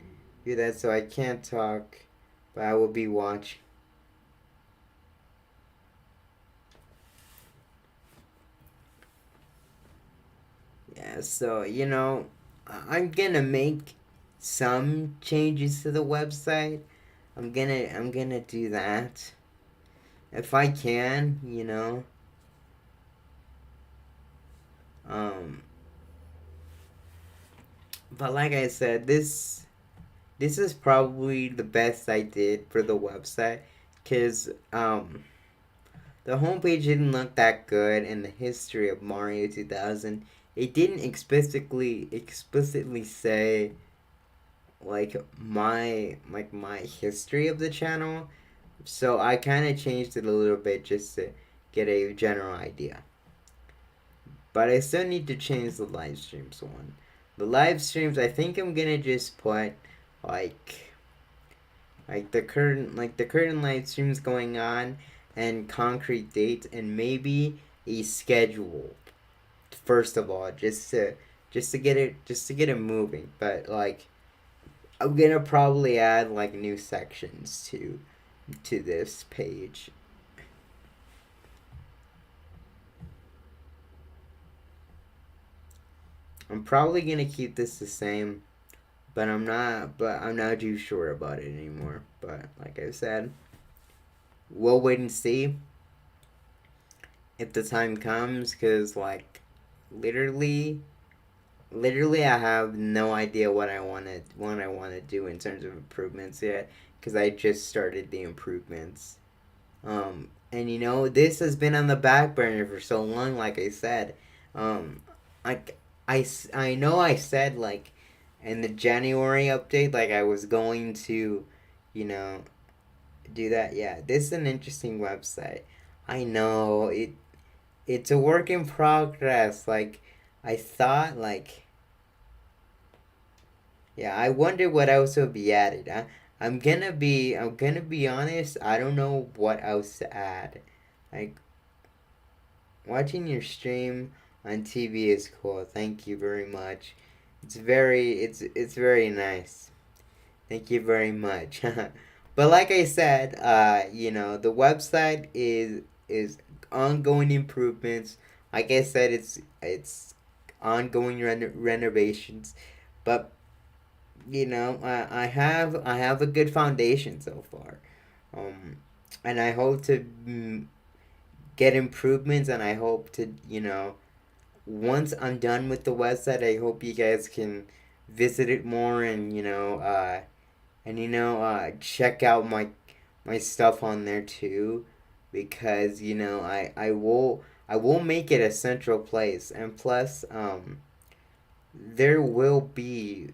do that, so I can't talk, but I will be watching. Yeah, so I'm gonna make some changes to the website. I'm gonna do that if I can. Um, but like I said, this is probably the best I did for the website, because the homepage didn't look that good in the history of Mario 2000. It didn't explicitly say my history of the channel, so I kind of changed it a little bit just to get a general idea. But I still need to change the live streams one. The live streams, I think I'm gonna just put like the current live streams going on, and concrete dates, and maybe a schedule, first of all, just to get it moving. But like, I'm gonna probably add like new sections to this page. I'm probably gonna keep this the same, but I'm not too sure about it anymore. But like I said, we'll wait and see if the time comes, cause like literally literally I have no idea what I want to do in terms of improvements yet, because I just started the improvements. And this has been on the back burner for so long. Like I said, um, like I know I said like in the January update, like I was going to, you know, do that. Yeah, this is an interesting website. I know it's a work in progress. Like I thought, like yeah, I wonder what else will be added. I'm gonna be honest. I don't know what else to add. Like watching your stream on TV is cool. Thank you very much. It's very nice. Thank you very much. But like I said, the website is ongoing improvements. Like I said, it's ongoing renovations, but I have a good foundation so far, um, and I hope to get improvements, and I hope to once I'm done with the website, I hope you guys can visit it more and check out my stuff on there too, because I will make it a central place, and plus there will be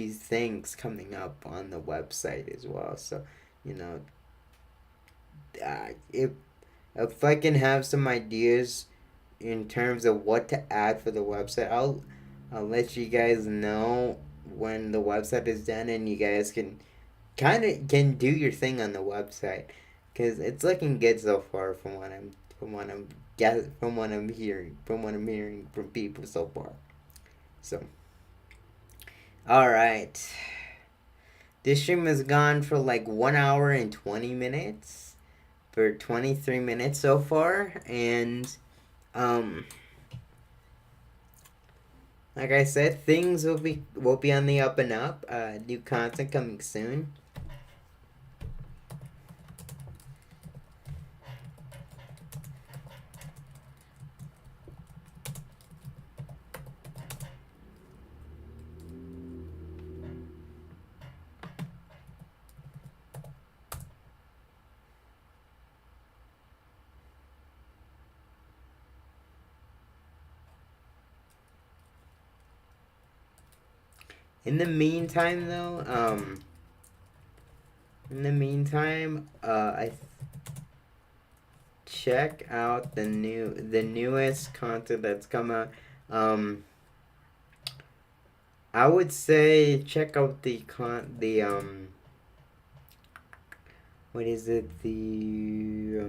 things coming up on the website as well. So, you know, if I can have some ideas in terms of what to add for the website, I'll let you guys know when the website is done, and you guys can do your thing on the website, because it's looking good so far from what I'm hearing from people so far. So, all right. This stream has gone for like 1 hour and 20 minutes, for 23 minutes so far, and um, like I said, things will be on the up and up. New content coming soon. In the meantime, though, I check out the newest content that's come out. Um, I would say check out the what is it, the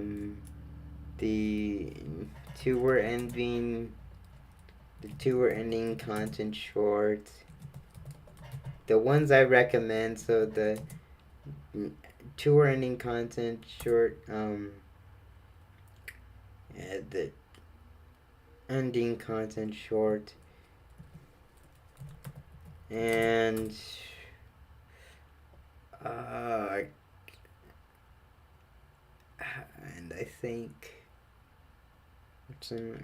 two were ending the two were ending content short. The ones I recommend, so the tour ending content short, the ending content short, and uh, and I think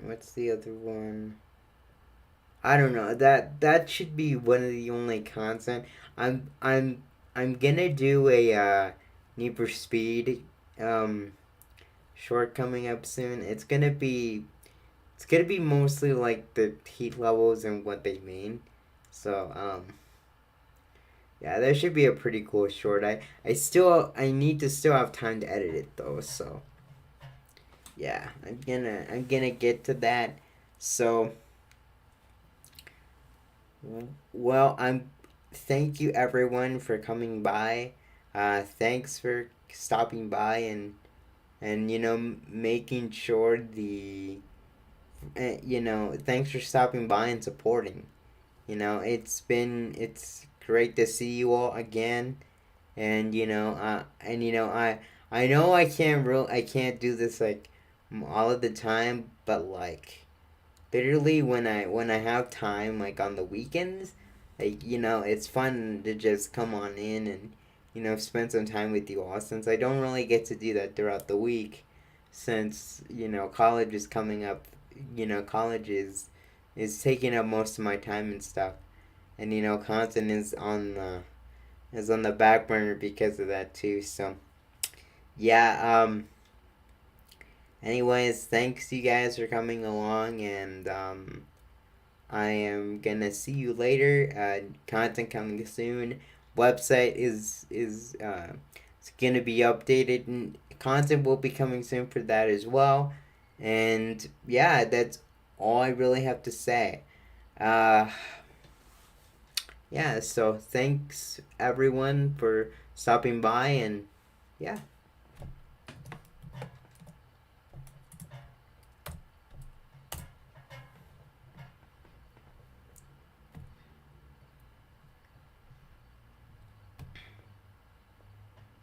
what's the other one? I don't know. That should be one of the only content. I'm I'm I'm gonna do a Need for Speed um short coming up soon. It's gonna be mostly like the heat levels and what they mean. So yeah, that should be a pretty cool short. I need to still have time to edit it though. So yeah, I'm gonna get to that. So well, thank you everyone for coming by. Thanks for stopping by, and making sure thanks for stopping by and supporting. It's great to see you all again. And I know I can't do this like all of the time, but like literally when I have time, like on the weekends, like it's fun to just come on in and spend some time with you all, since I don't really get to do that throughout the week, since college is coming up. College is taking up most of my time and stuff, and content is on the back burner because of that too. So yeah. Anyways, thanks you guys for coming along, and I am gonna see you later. Content coming soon. Website is it's gonna be updated, and content will be coming soon for that as well. And yeah, that's all I really have to say. Uh, yeah. So thanks everyone for stopping by, and yeah.